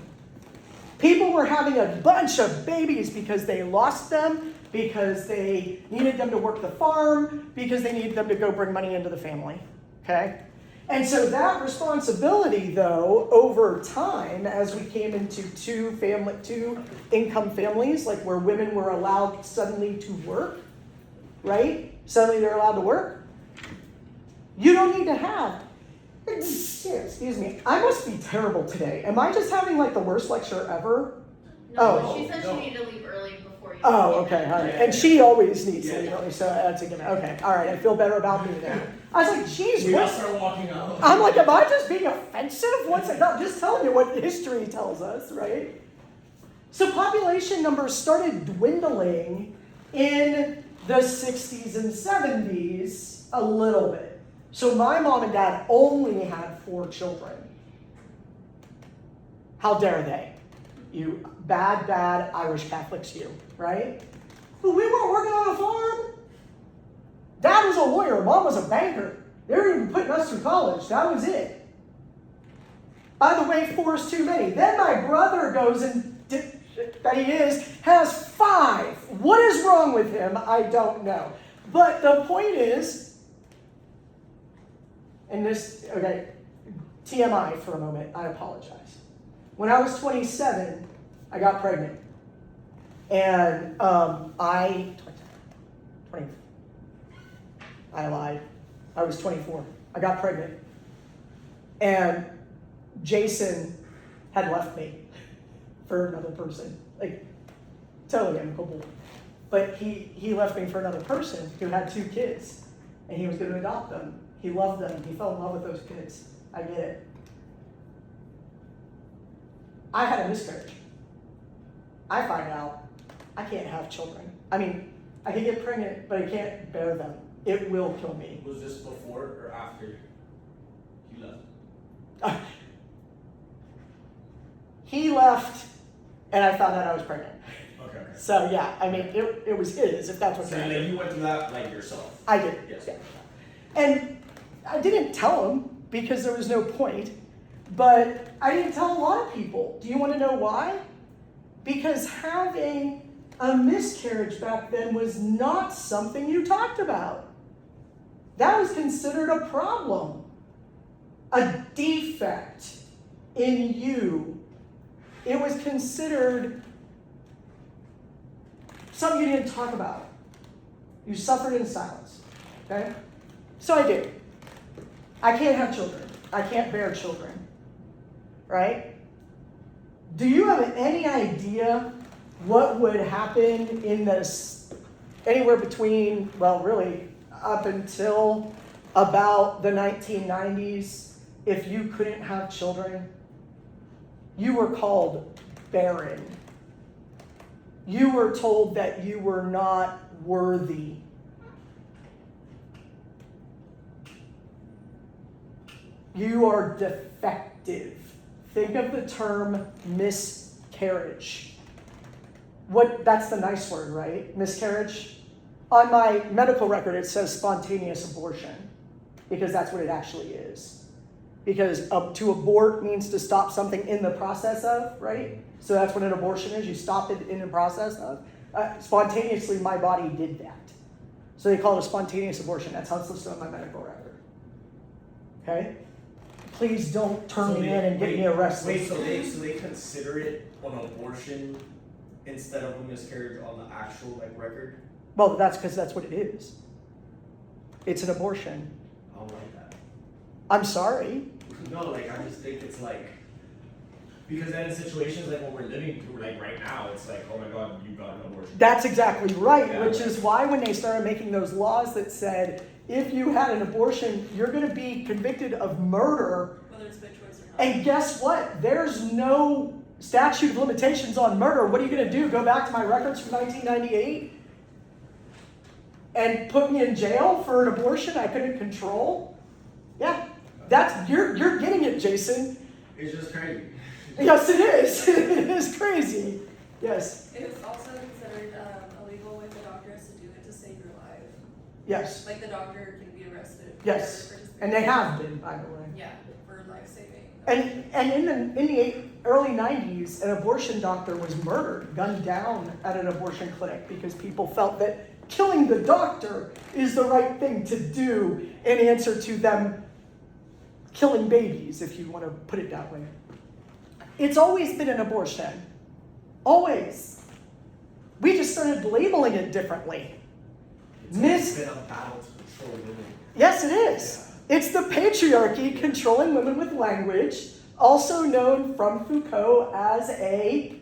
People were having a bunch of babies because they lost them, because they needed them to work the farm, because they needed them to go bring money into the family, okay? And so that responsibility, though, over time, as we came into two income families, like where women were allowed suddenly to work, right? Suddenly they're allowed to work. You don't need to have. Excuse me. I must be terrible today. Am I just having like the worst lecture ever? No, she said she needed to leave early before you. Oh, okay, all right. And she always needs to leave early, so that's a given. Okay, all right. I feel better about me now. I was like, geez, We what? all start walking out. I'm like, am I just being offensive? What's it? No, I'm just telling you what history tells us, right? So population numbers started dwindling in the 60s and 70s a little bit. So my mom and dad only had 4 children. How dare they? You bad Irish Catholics, you, right? But we weren't working on a farm. Dad was a lawyer, mom was a banker. They were even putting us through college. That was it. By the way, 4 is too many. Then my brother goes and, has 5. What is wrong with him? I don't know. But the point is, TMI for a moment, I apologize. When I was 27, I got pregnant. And I lied. I was 24. I got pregnant. And Jason had left me for another person. Like, totally amicable. But he left me for another person who had 2 kids. And he was going to adopt them. He loved them. He fell in love with those kids. I get it. I had a miscarriage. I find out I can't have children. I mean, I can get pregnant, but I can't bear them. It will kill me. Was this before or after he left? He left, and I found out I was pregnant. Okay. So yeah, I mean, it was his, if that's what So you're then you went through that like yourself. I did. Yes. Yeah. And I didn't tell him because there was no point, but I didn't tell a lot of people. Do you want to know why? Because having a miscarriage back then was not something you talked about. That was considered a problem, a defect in you. It was considered something you didn't talk about. You suffered in silence, okay? So I did. I can't have children. I can't bear children, right? Do you have any idea what would happen in this, anywhere between, well, really, up until about the 1990s, if you couldn't have children? You were called barren. You were told that you were not worthy. You are defective. Think of the term miscarriage. That's the nice word, right? Miscarriage. On my medical record, it says spontaneous abortion, because that's what it actually is. Because to abort means to stop something in the process of, right? So that's what an abortion is. You stop it in the process of. Spontaneously, my body did that. So they call it a spontaneous abortion. That's how it's listed on my medical record. Okay? Please don't turn So me they- in and get wait, me arrested. Wait, so they consider it an abortion instead of a miscarriage on the actual like record? Well, that's because that's what it is. It's an abortion. I don't like that. I'm sorry. No, like I just think it's like because then in situations like what we're living through, like right now, it's like, oh my god, you got an abortion. That's exactly right, Yeah. which is why when they started making those laws that said if you had an abortion, you're going to be convicted of murder. Whether it's by choice or not. And guess what? There's no statute of limitations on murder. What are you going to do? Go back to my records from 1998 and put me in jail for an abortion I couldn't control? Yeah, that's you're getting it, Jason. It's just crazy. Yes, it is. It is crazy. Yes, It was also considered illegal if the doctor has to do it to save your life. yes, Like the doctor can be arrested. yes. For participating. And they have been, by the way. Yeah, for life saving. And in the early 90s, an abortion doctor was murdered, gunned down at an abortion clinic because people felt that killing the doctor is the right thing to do in answer to them killing babies, if you want to put it that way. It's always been an abortion. Always. We just started labeling it differently. It's been a battle to control women. Yes, it is. It's the patriarchy controlling women with language, also known from Foucault as a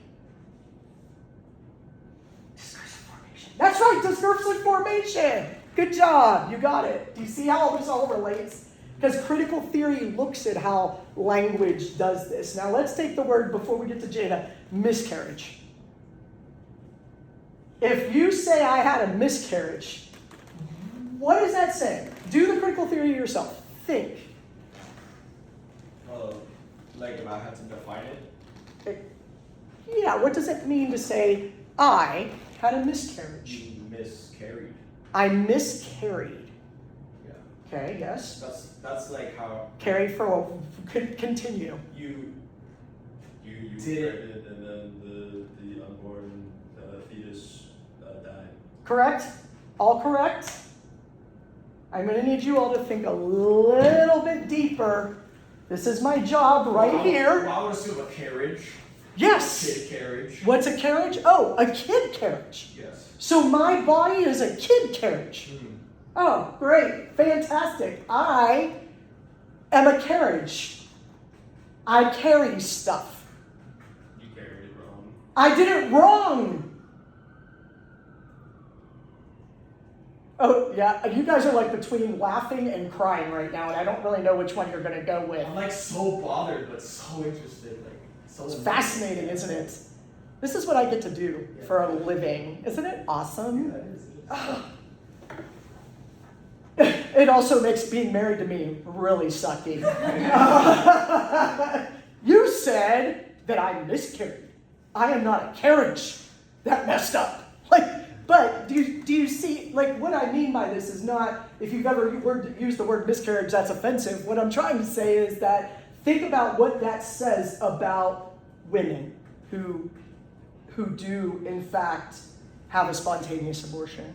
discursive formation. That's right, discursive formation. Good job, you got it. Do you see how this all relates? Because critical theory looks at how language does this. Now let's take the word, before we get to Jada, miscarriage. If you say I had a miscarriage, what does that say? Do the critical theory yourself. Think. Like if I had to define it, Yeah, what does it mean to say, I had a miscarriage? you miscarried. I miscarried. Yeah. Okay, yes. That's like how Carry for, continue. you You Did were it- pregnant and then the unborn fetus died. Correct? All correct? I'm going to need you all to think a little bit deeper. This is my job right here. Well, I would assume a carriage. Yes. Kid carriage. What's a carriage? Oh, a kid carriage. Yes. So my body is a kid carriage. Oh, great. Fantastic. I am a carriage. I carry stuff. You carried it wrong. I did it wrong. Oh, yeah. You guys are like between laughing and crying right now, and I don't really know which one you're going to go with. I'm like so bothered, but so interested. Like so. It's fascinating, isn't it? This is what I get to do for a living. Isn't it awesome? It also makes being married to me really sucky. You said that I miscarried. I am not a carriage that messed up. But do you see, what I mean by this is not, if you've ever used the word miscarriage, that's offensive. What I'm trying to say is that think about what that says about women who do, in fact, have a spontaneous abortion.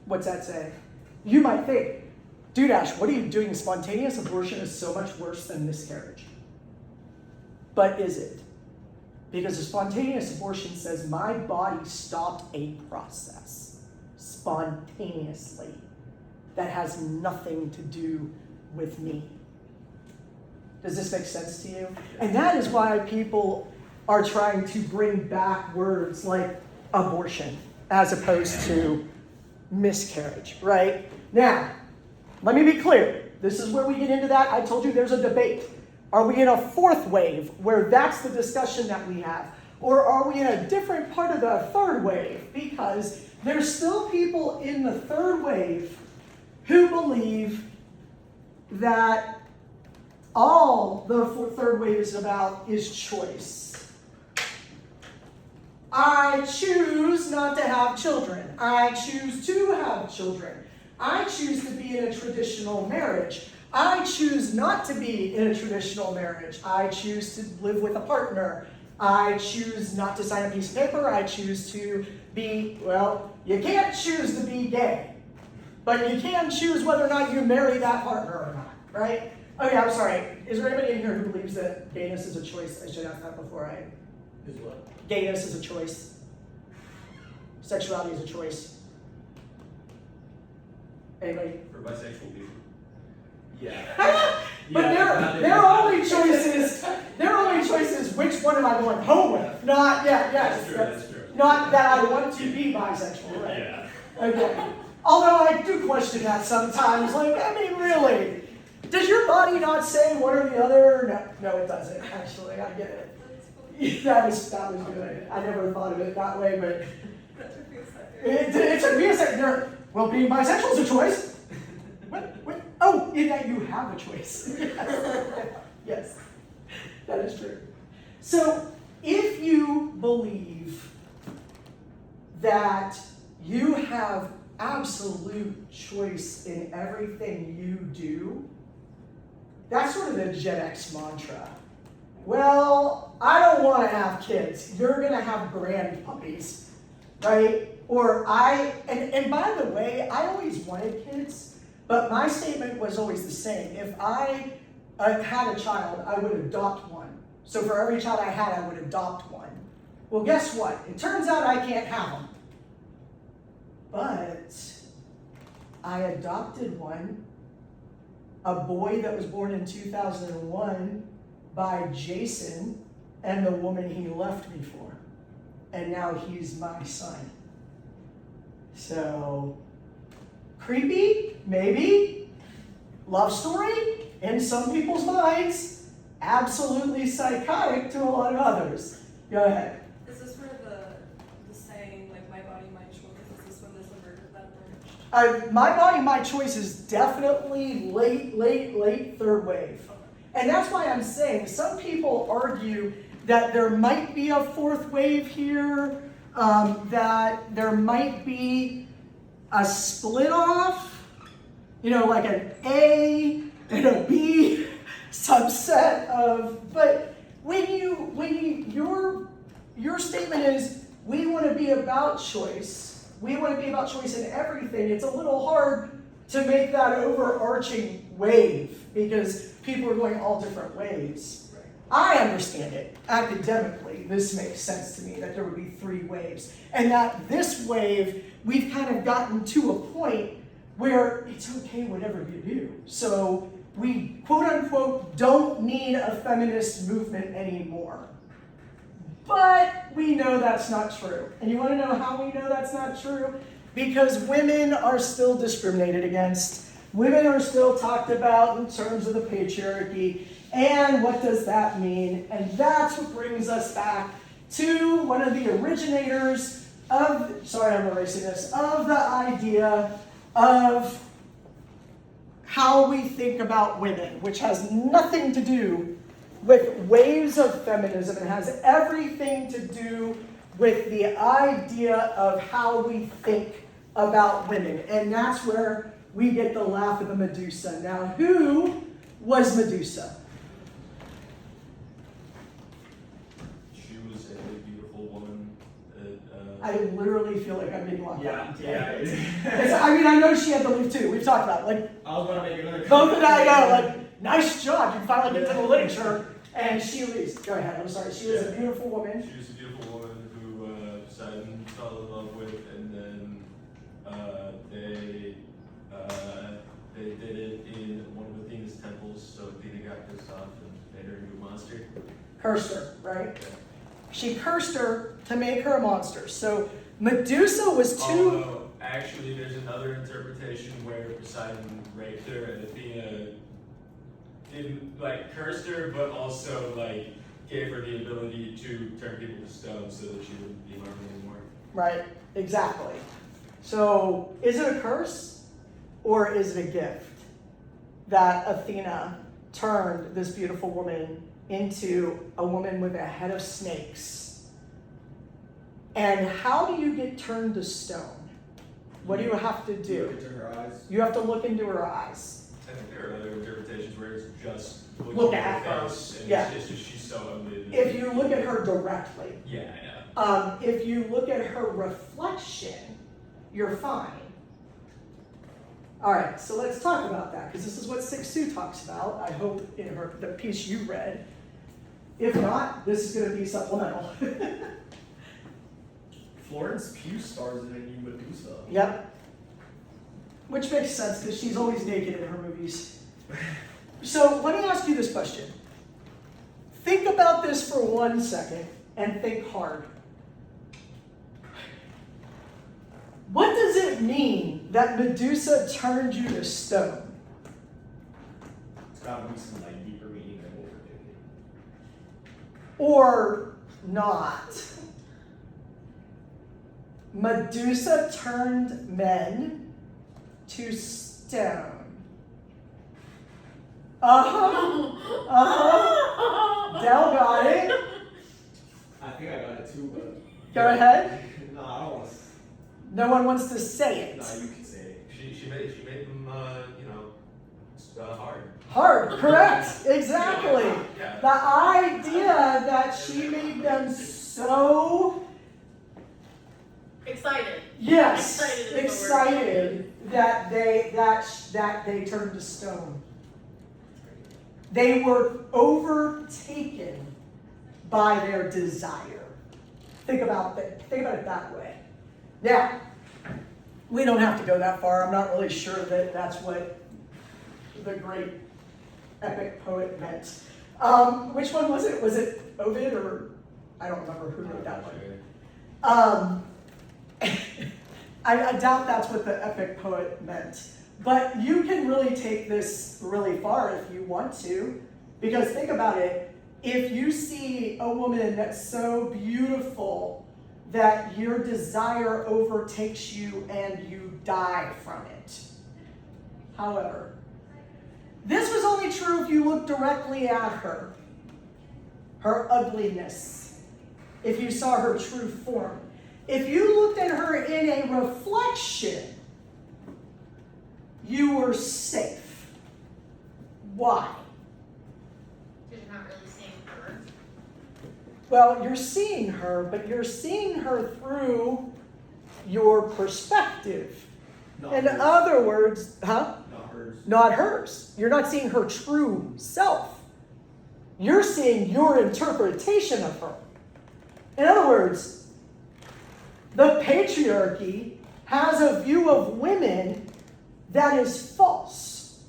What's that say? You might think, dude, Ash, what are you doing? Spontaneous abortion is so much worse than miscarriage. But is it? Because a spontaneous abortion says my body stopped a process spontaneously that has nothing to do with me. Does this make sense to you? And that is why people are trying to bring back words like abortion as opposed to miscarriage, right? Now, let me be clear. This is where we get into that. I told you there's a debate. Are we in a fourth wave where that's the discussion that we have? Or are we in a different part of the third wave? Because there's still people in the third wave who believe that all the third wave is about is choice. I choose not to have children. I choose to have children. I choose to be in a traditional marriage. I choose not to be in a traditional marriage. I choose to live with a partner. I choose not to sign a piece of paper. I choose to be, well, you can't choose to be gay, but you can choose whether or not you marry that partner or not, right? Oh yeah, I'm sorry. Is there anybody in here who believes that gayness is a choice? I should ask that before I. Is what? Gayness is a choice. Sexuality is a choice. Anybody? For bisexual people. Yeah. But their only choice is which one am I going home with? Not That's true. not that I want to be bisexual, right? Yeah. Okay. Although I do question that sometimes. Like, I mean, really, does your body not say one or the other? No, it doesn't. Actually, I get it. That was good. I never thought of it that way, but it took me a second. Well, being bisexual is a choice. What? Oh, in that you have a choice. Yes, that is true. So, if you believe that you have absolute choice in everything you do, that's sort of the Gen X mantra. Well, I don't want to have kids. You're going to have grand puppies, right? Or and by the way, I always wanted kids, but my statement was always the same. If I had a child, I would adopt one. So for every child I had, I would adopt one. Well, guess what? It turns out I can't have them. But I adopted one, a boy that was born in 2001 by Jason and the woman he left me for. And now he's my son. So, creepy? Maybe. Love story? In some people's minds. Absolutely psychotic to a lot of others. Go ahead. Is this where the saying, like, my body, my choice, is this when this emerged, that emerged? My body, my choice is definitely late third wave. And that's why I'm saying some people argue that there might be a fourth wave here, that there might be a split off, like an A and a B subset of, but your statement is, we want to be about choice. We want to be about choice in everything. It's a little hard to make that overarching wave because people are going all different ways. Right. I understand it academically. This makes sense to me that there would be 3 waves. And that this wave, we've kind of gotten to a point where it's okay whatever you do. So we, quote unquote, don't need a feminist movement anymore. But we know that's not true. And you want to know how we know that's not true? Because women are still discriminated against. Women are still talked about in terms of the patriarchy. And what does that mean? And that's what brings us back to one of the originators of, sorry I'm erasing this, of the idea of how we think about women, which has nothing to do with waves of feminism. It has everything to do with the idea of how we think about women. And that's where we get the laugh of the Medusa. Now, who was Medusa? She was a beautiful woman. I literally feel like I'm being locked Yeah, up. yeah. I mean, I know she had to leave too. We've talked about it. Like, I was gonna make another both comment. and I know, like, nice job. You finally get to the literature. And she leaves. Go ahead. I'm sorry. She was a beautiful woman. She was a beautiful woman who Poseidon fell in love with, and then they did it in one of Athena's temples. So Athena got pissed off and made her into a monster. Cursed her, right? She cursed her to make her a monster. So Medusa was too. Although actually, there's another interpretation where Poseidon raped her, and Athena didn't cursed her, but also gave her the ability to turn people to stone so that she wouldn't be harmed anymore. Right, exactly. So is it a curse or is it a gift that Athena turned this beautiful woman into a woman with a head of snakes? And how do you get turned to stone? What do you have to do? Look into her eyes. You have to look into her eyes. I think there are other interpretations where it's just Look at her. face, and Yeah. it's just she's so ugly. that- If you look at her directly, Yeah, if you look at her reflection, you're fine. All right, so let's talk about that, because this is what Cixous talks about, I hope, in the piece you read. If not, this is going to be supplemental. Florence Pugh stars in a new Medusa. Yep. Which makes sense, because she's always naked in her movies. So let me ask you this question. Think about this for 1 second, and think hard. What does it mean that Medusa turned you to stone? It's gotta be some like deeper meaning than what we're doing. Or not? Medusa turned men to stone. Uh-huh. Uh-huh. Del got it. I think I got it too, but. Go ahead. No, I don't want to. No one wants to say it. No, you can say it. She made them hard. Hard, correct. Exactly. Yeah. The idea that she made them so, Excited. yes, Excited is the word. excited that they turned to stone. They were overtaken by their desire. Think about it that way. Now, we don't have to go that far. I'm not really sure that that's what the great epic poet meant. Which one was it? Was it Ovid, or I don't remember who wrote that one. I doubt that's what the epic poet meant. But you can really take this really far if you want to. Because think about it. If you see a woman that's so beautiful that your desire overtakes you and you die from it. However, this was only true if you looked directly at her ugliness, if you saw her true form. If you looked at her in a reflection, you were safe. Why? Because you're not really seeing her. Well, you're seeing her, but you're seeing her through your perspective. Not In hers. other words, huh? Not hers. Not hers. You're not seeing her true self. You're seeing your interpretation of her. In other words, the patriarchy has a view of women that is false.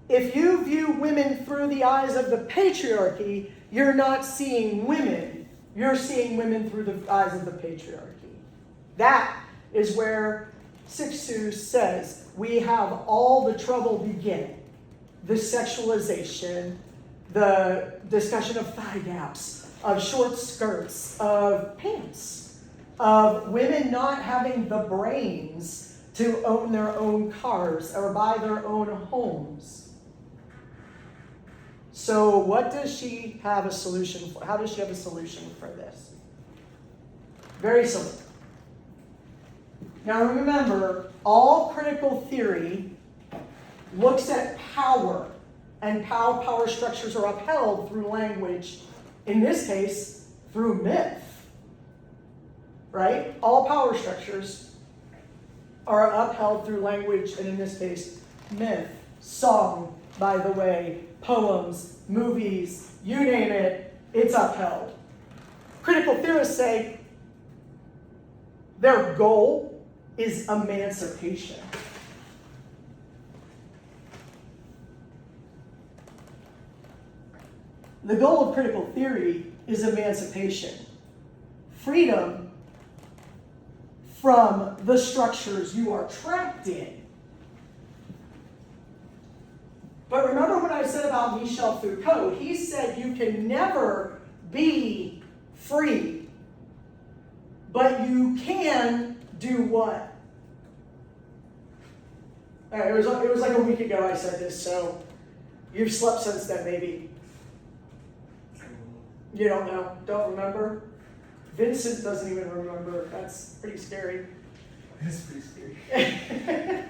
If you view women through the eyes of the patriarchy, you're not seeing women. You're seeing women through the eyes of the patriarchy. That is where Cixous says we have all the trouble beginning. The sexualization, the discussion of thigh gaps, of short skirts, of pants, of women not having the brains to own their own cars or buy their own homes. So what does she have a solution for? How does she have a solution for this? Very simple. Now remember, all critical theory looks at power and how power structures are upheld through language, in this case, through myth. Right? All power structures are upheld through language, and in this case, myth, song, by the way, poems, movies, you name it, it's upheld. Critical theorists say their goal is emancipation. The goal of critical theory is emancipation. Freedom from the structures you are trapped in. But remember what I said about Michel Foucault. He said you can never be free, but you can do what? It was like a week ago I said this, so you've slept since then maybe. You don't know, don't remember? Vincent doesn't even remember. That's pretty scary. It's pretty scary.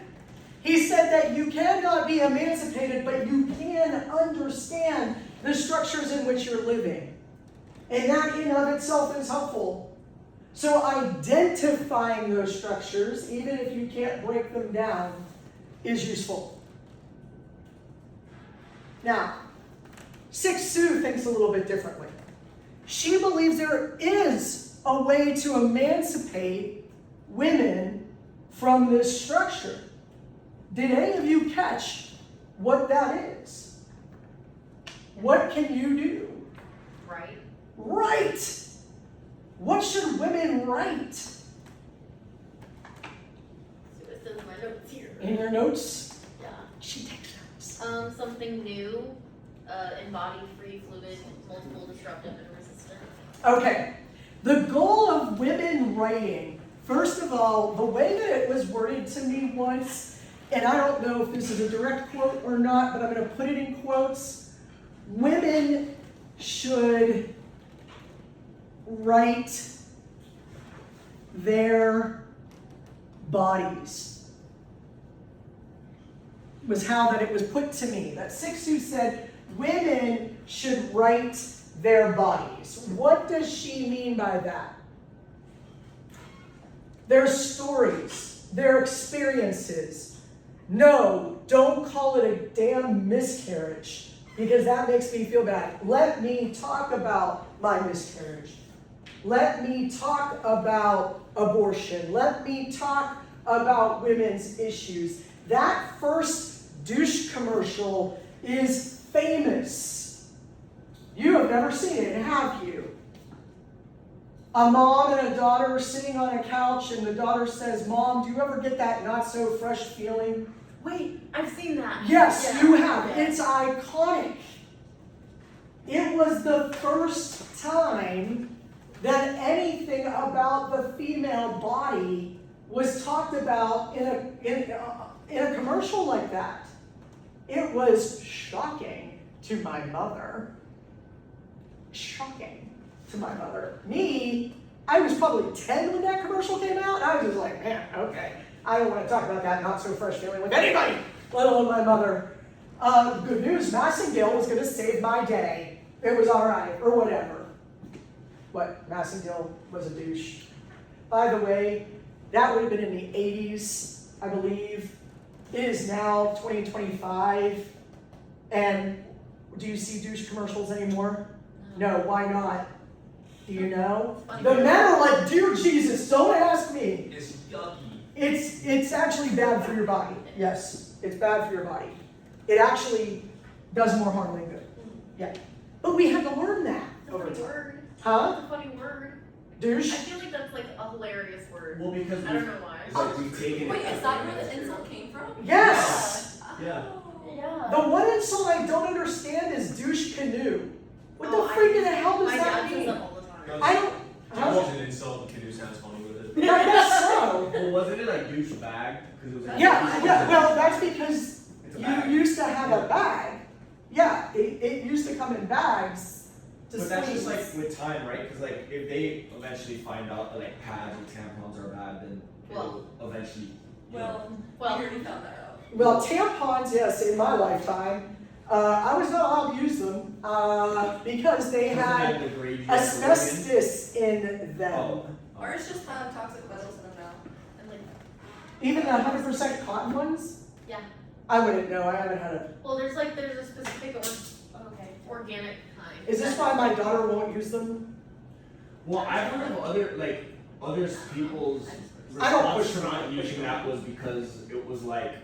He said that you cannot be emancipated, but you can understand the structures in which you're living. And that in of itself is helpful. So identifying those structures, even if you can't break them down, is useful. Now, Cixous thinks a little bit differently. She believes there is a way to emancipate women from this structure. Did any of you catch what that is? What can you do? Right? Write! What should women write? So it says my notes here. In your notes? Yeah. She takes notes. Something new, embodied, free, fluid, multiple, disruptive, and resistant. Okay. The goal of women writing, first of all, the way that it was worded to me once, and I don't know if this is a direct quote or not, but I'm going to put it in quotes. Women should write their bodies. Was how that it was put to me. That Cixous said women should write their bodies. What does she mean by that? Their stories, their experiences. No, don't call it a damn miscarriage, because that makes me feel bad. Let me talk about my miscarriage. Let me talk about abortion. Let me talk about women's issues. That first douche commercial is famous. You have never seen it, have you? A mom and a daughter are sitting on a couch, and the daughter says, "Mom, do you ever get that not so fresh feeling?" Wait, I've seen that. Yes, Yeah. you have. Yeah. It's iconic. It was the first time that anything about the female body was talked about in a commercial like that. It was shocking to my mother. Shocking to my mother. Me, I was probably 10 when that commercial came out. I was just like, man, okay. I don't want to talk about that not so fresh feeling with anybody, let alone my mother. Good news, Massengale was going to save my day. It was all right, or whatever. What, Massengale was a douche. By the way, that would have been in the 80s, I believe. It is now 2025. And do you see douche commercials anymore? No, why not? Do you know? The men are like, dear Jesus, don't ask me. It's yucky. It's actually bad for your body. Yes, it's bad for your body. It actually does more harm than good. Yeah. But we had to learn that It's a over funny time. word. Huh? It's a funny word. I Douche? feel like that's like a hilarious word. Well, because I don't know why. it's like we've taken Wait, it. is that where the insult came from? Yes! Yeah. Oh. Yeah. The one insult I don't understand is douche canoe. What the Oh, freak in the hell does My that dad says mean? that all the time. I don't. Huh? Douche is an insult, canoe sounds funny with it. Yeah, I guess so. Well, wasn't it like douche bag? Because it was like Yeah, well, that's because It's a you bag. used to have a bag. Yeah, it used to come in bags to But that's just squeeze. like with time, right? Because like if they eventually find out that like pads and tampons are bad, then Well. it'll eventually. Well, Well- we already found that out. Well, tampons, yes, in my lifetime, I was not allowed to use them because they had asbestos in them. Oh. Ours just have toxic metals in them now. And like, Even the 100% cotton ones? yeah. I wouldn't know. I haven't had a. Well, there's a specific organic kind. Is this why my daughter won't use them? Well, I've heard of other people's I don't response push to them. not using that was because it was like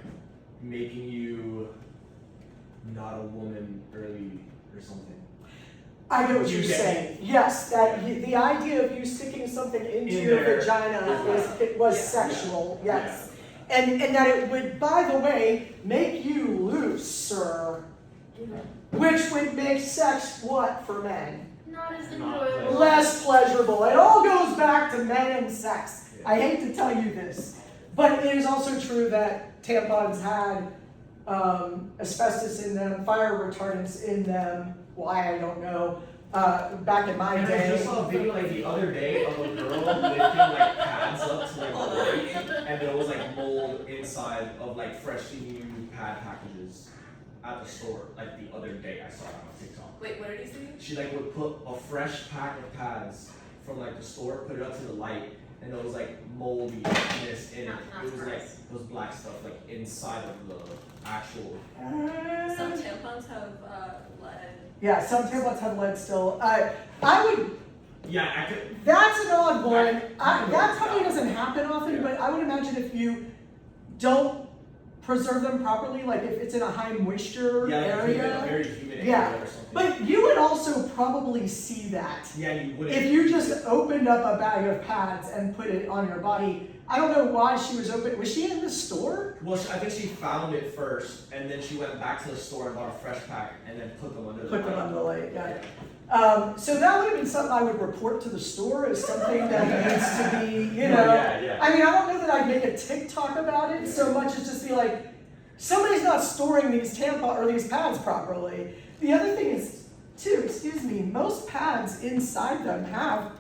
making you not a woman early or something. I get what You you're get saying. Yes, that the idea of you sticking something into In your there. vagina was sexual. Yeah. Yes, and that it would, by the way, make you looser, which would make sex what for men? Not as Not enjoyable. Less pleasurable. It all goes back to men and sex. I hate to tell you this, but it is also true that tampons had asbestos in them, fire retardants in them. Why, I don't know. Back in my And I day, just saw a video like the other day of a girl lifting like pads up to like the leg, and there was like mold inside of like freshly new pad packages at the store. Like the other day, I saw it on TikTok. Wait, what did he say? She like would put a fresh pack of pads from like the store, put it up to the light, and it was like moldiness in it. Not It was like gross. those black stuff like inside of the actual. Some tampons have lead. Yeah, some tampons have lead still. I would. Yeah, I could. That's an odd one. I That probably doesn't happen often, Yeah. but I would imagine if you don't preserve them properly, like if it's in a high moisture Yeah, like area. a very humid Yeah. area or something. But you would also probably see that. Yeah, you wouldn't. If you just opened up a bag of pads and put it on your body, I don't know why she was open. Was she in the store? Well, I think she found it first, and then she went back to the store and bought a fresh pack, and then put them under the Put them light. on the light, yeah. So that would have been something I would report to the store as something that needs to be, you know. Yeah. I mean, I don't know that I'd make a TikTok about it so much as just be like, somebody's not storing these tampons or these pads properly. The other thing is, too, most pads inside them have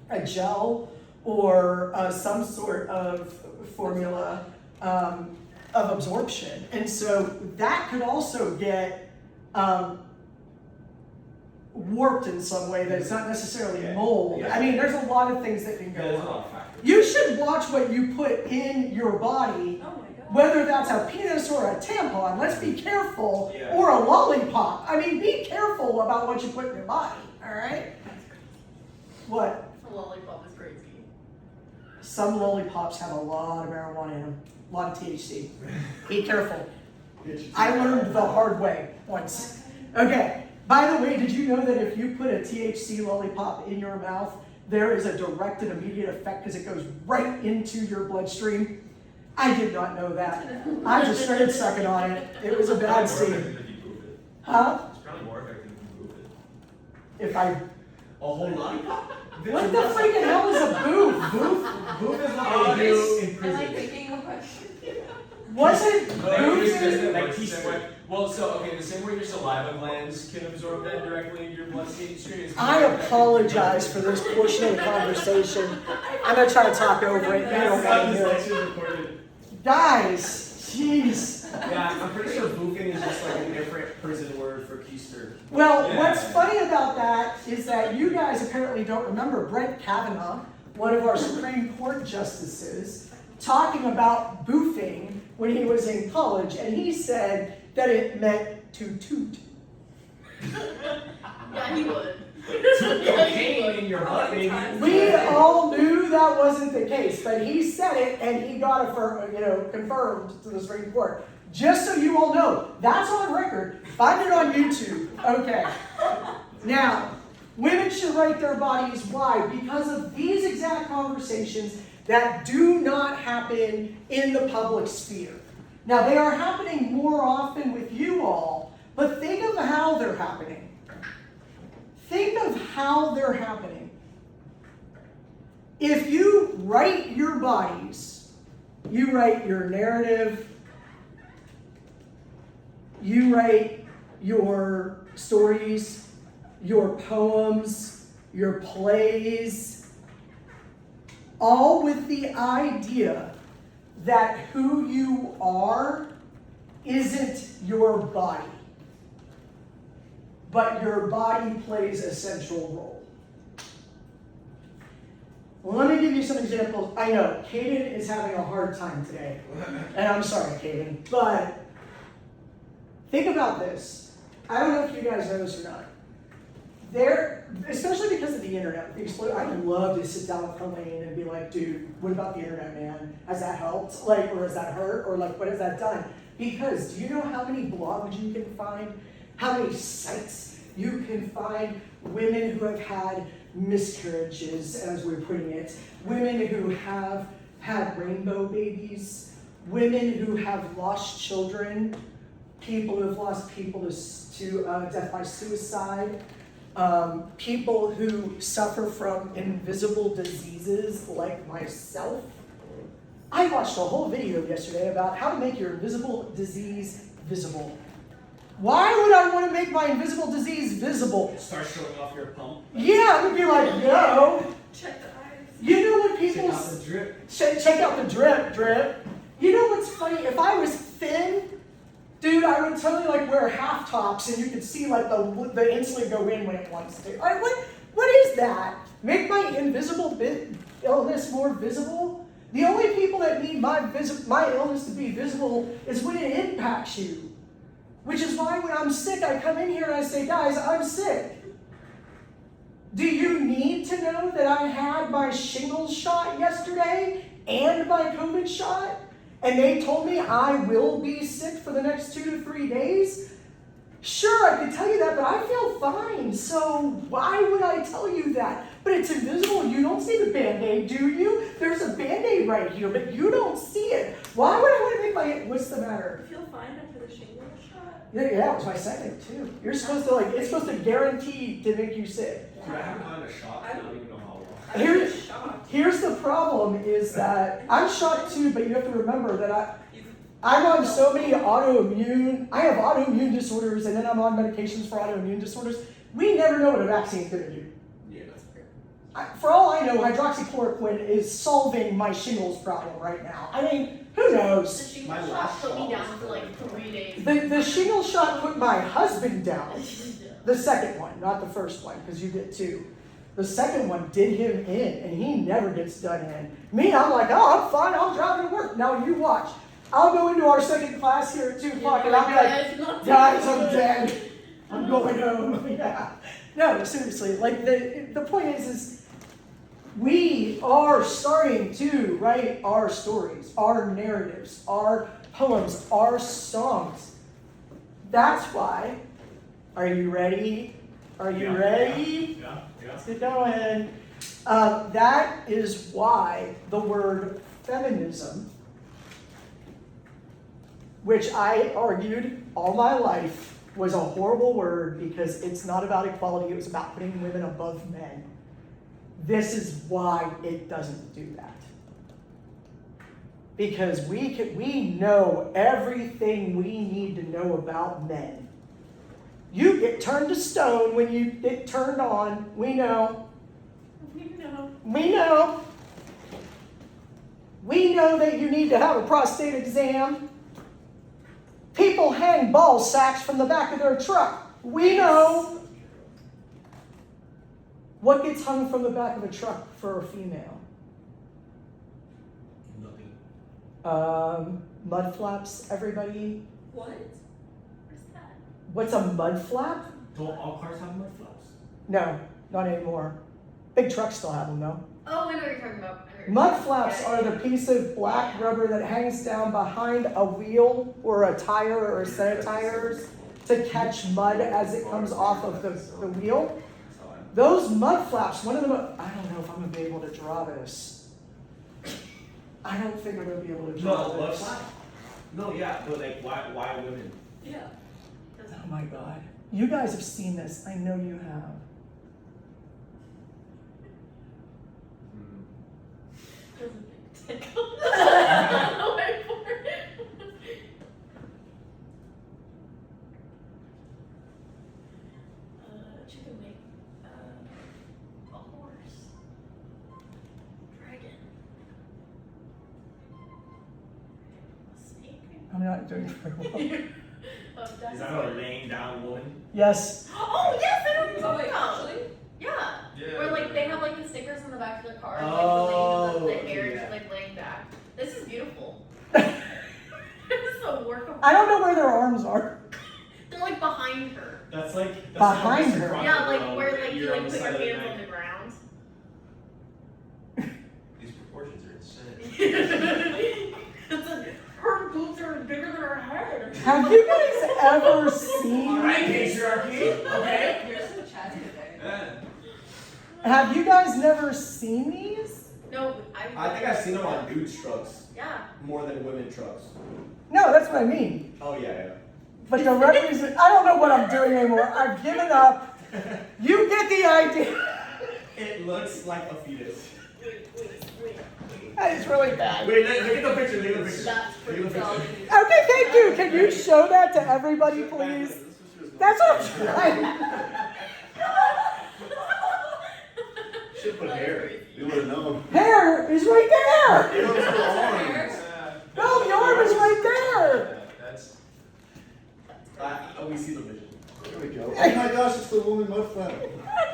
a gel or some sort of formula of absorption. And so that could also get warped in some way that's not necessarily Yeah. mold. Yeah. I mean, there's a lot of things that can go There's a wrong. lot of factors. You should watch what you put in your body, Oh my god. whether that's a penis or a tampon. Let's be careful. Yeah. Or a lollipop. I mean, be careful about what you put in your body, all right? What? A lollipop is crazy. Some lollipops have a lot of marijuana in them, a lot of THC. Be careful. I learned the hard way once. Okay, by the way, did you know that if you put a THC lollipop in your mouth, there is a direct and immediate effect because it goes right into your bloodstream? I did not know that. I just started sucking on it. It was a bad It's probably more scene. effective if you move it. Huh? It's probably more effective if you move it. If I, A whole lollipop? what the freaking hell is a boof? Boof is what Oh, they do it's- in Am I prison. thinking of what? Was it No, boof? it's just like like the teaspoon. same way. Well, so okay, the same way your saliva glands can absorb that directly into your bloodstream. It's I apologize for this portion of the conversation. I'm gonna try to talk over it. You don't want to hear it. Guys, jeez. Yeah, I'm pretty sure boofing is just like a different prison word for keister. Well, Yeah. what's funny about that is that you guys apparently don't remember Brett Kavanaugh, one of our Supreme Court justices, talking about boofing when he was in college, and he said that it meant to toot. Yeah, he would. Cocaine in your butt, baby. We all knew that wasn't the case, but he said it, and he got it confirmed to the Supreme Court. Just so you all know, that's on record. Find it on YouTube. Okay. Now, women should rate their bodies. Why? Because of these exact conversations that do not happen in the public sphere. Now, they are happening more often with you all, but think of how they're happening. Think of how they're happening. If you write your bodies, you write your narrative, you write your stories, your poems, your plays, all with the idea that who you are isn't your body, but your body plays a central role. Well, let me give you some examples. I know, Kaden is having a hard time today, and I'm sorry, Kaden, but think about this. I don't know if you guys know this or not. There, especially because of the internet, I'd love to sit down with Colleen and be like, dude, what about the internet, man? Has that helped? Like, or has that hurt? Or like, what has that done? Because do you know how many blogs you can find? How many sites you can find? Women who have had miscarriages, as we're putting it. Women who have had rainbow babies. Women who have lost children. People who have lost people to death by suicide. People who suffer from invisible diseases like myself. I watched a whole video yesterday about how to make your invisible disease visible. Why would I want to make my invisible disease visible? Start showing off your pump. Yeah, I would be like, yo. Check the eyes. You know what Check people out the drip. check out the drip. You know what's funny? If I was thin, dude, I would totally like wear half tops and you could see like the insulin go in when it wants to. What is that? Make my invisible illness more visible? The only people that need my illness to be visible is when it impacts you. Which is why when I'm sick, I come in here and I say, guys, I'm sick. Do you need to know that I had my shingles shot yesterday and my COVID shot? And they told me I will be sick for the next 2 to 3 days? Sure, I could tell you that, but I feel fine. So why would I tell you that? But it's invisible. You don't see the Band-Aid, do you? There's a Band-Aid right here, but you don't see it. Why would I want to make my... What's the matter? You feel fine after the shingles shot? Yeah, it was my second, too. You're supposed to, it's supposed to guarantee to make you sick. Dude, I haven't gotten a shot. I don't even know how long. Here's, shocked. here's the problem is that I'm shocked too, but you have to remember that I'm on so many I have autoimmune disorders and then I'm on medications for autoimmune disorders. We never know what a vaccine's gonna do. Yeah. For all I know, hydroxychloroquine is solving my shingles problem right now. I mean, who The knows? shingles My shot last put me shot down was for like 3 days. The shingles shot put my husband down. Yeah. The second one, not the first one, because you get 2. The second one did him in, and he never gets done in. Me, I'm like, oh, I'm fine, I'm driving to work. Now you watch. I'll go into our second class here at 2 o'clock, and I'll be like, guys, I'm dead. I'm going home. Yeah. No, seriously, the point is we are starting to write our stories, our narratives, our poems, our songs. That's why. Are you ready? Are you ready? Yeah. Let's get going. That is why the word feminism, which I argued all my life was a horrible word because it's not about equality, it was about putting women above men. This is why it doesn't do that. Because we know everything we need to know about men. You get turned to stone when you get turned on. We know. We know. We know. We know that you need to have a prostate exam. People hang ball sacks from the back of their truck. We know. What gets hung from the back of a truck for a female? Nothing. Mud flaps, everybody. What? What's that? What's a mud flap? Don't all cars have mud flaps? No, not anymore. Big trucks still have them though. Oh, I know what you're talking about. Mud flaps are the piece of black rubber that hangs down behind a wheel or a tire or a set of tires to catch mud as it comes off of the wheel. Those mud flaps, one of them, I don't know if I'm gonna be able to draw this. I don't think I'm gonna be able to draw No, this. what? No, yeah, but like, why women? Yeah. Oh my God. You guys have seen this. I know you have. Wait for it. Chicken wing. A horse. Dragon. A snake. I'm not doing very well. Is that a laying down woman? Yes. Oh yes, I know what you're Oh talking wait, about. actually? Yeah. Yeah. Where like they have like the stickers on the back of their car, and Oh, like the hair yeah. is like laying back. This is beautiful. This is a work of I don't know where their arms are. They're like behind her. That's like Behind her. Yeah, like where like you you're like on the put your side of the hands on neck. the ground. These proportions are insane. Her boobs are bigger than her head. Have you guys ever seen? Alright, patriarchy. Okay. You're so chatty today. Have you guys never seen these? No, I think I've seen them on dudes' trucks Yeah. more than women trucks. No, that's what I mean. Oh yeah, But the represent, I don't know what I'm doing anymore. I've given up. You get the idea. yeah. It looks like a fetus. That is really bad. Wait, look at the picture. Look at the picture. That's pretty Look at the solid. picture. Okay, thank you. Can you show that to everybody, please? That's what I'm trying. Should put hair. We would have known. Hair is right there. You know, it's the arms. No, the arm is right there. That's We see the vision. There we go. Oh my gosh, it's the woman mud flap.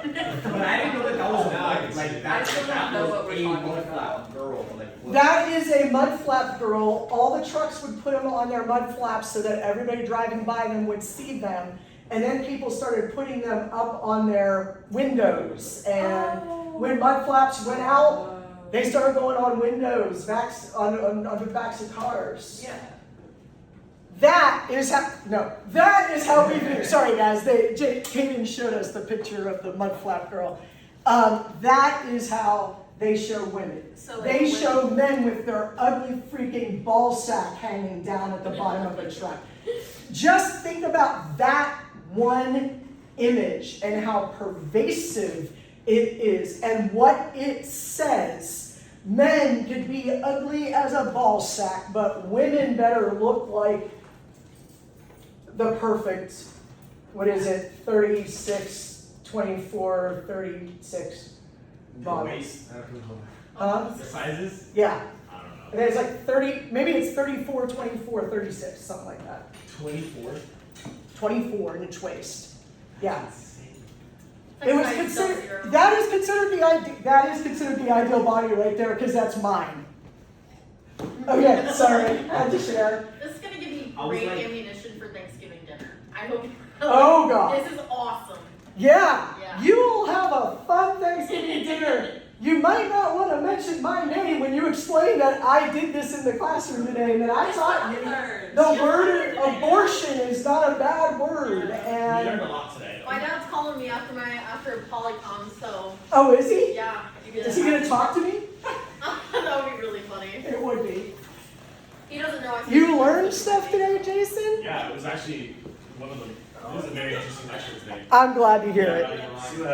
But I didn't know that was a Now I can mud. see Like that, still don't that know was what we're a talking mud about. flap girl. Like what? That is a mud flap girl. All the trucks would put them on their mud flaps so that everybody driving by them would see them. And then people started putting them up on their windows. And when mud flaps went out, they started going on windows, on the backs of cars. Yeah. That is how we do. Sorry guys, Kaden showed us the picture of the mud flap girl. That is how they show women. So, like, They women- show men with their ugly freaking ball sack hanging down at the bottom of a truck. Just think about that one image and how pervasive it is and what it says. Men could be ugly as a ball sack, but women better look like the perfect, 36, 24, 36 The bottom. waist. Huh? The sizes? Yeah. I don't know. And it's like 30, maybe it's 34, 24, 36, something like that. 24. 24 inch waist. Yeah. It's It was like size considered, zero. that is considered the ideal body right there, because that's mine. Okay, sorry, I had to share. This is gonna give me I was great like- ammunition for Thanksgiving dinner. I hope. Oh, God. This is awesome. Yeah, Yeah. you will have a fun Thanksgiving dinner. You might not want to mention my name when you explain that I did this in the classroom today and that I taught you. The word abortion is not a bad word, We learned and a lot today. My dad's calling me after Polycom, so oh, is he? yeah. Is he gonna talk to me? That would be really funny. It would be. He doesn't know I speak You English, learned so- stuff today, Jason? Yeah, it was actually one of the. It was a very interesting lecture today. I'm glad to hear it. Yeah, See what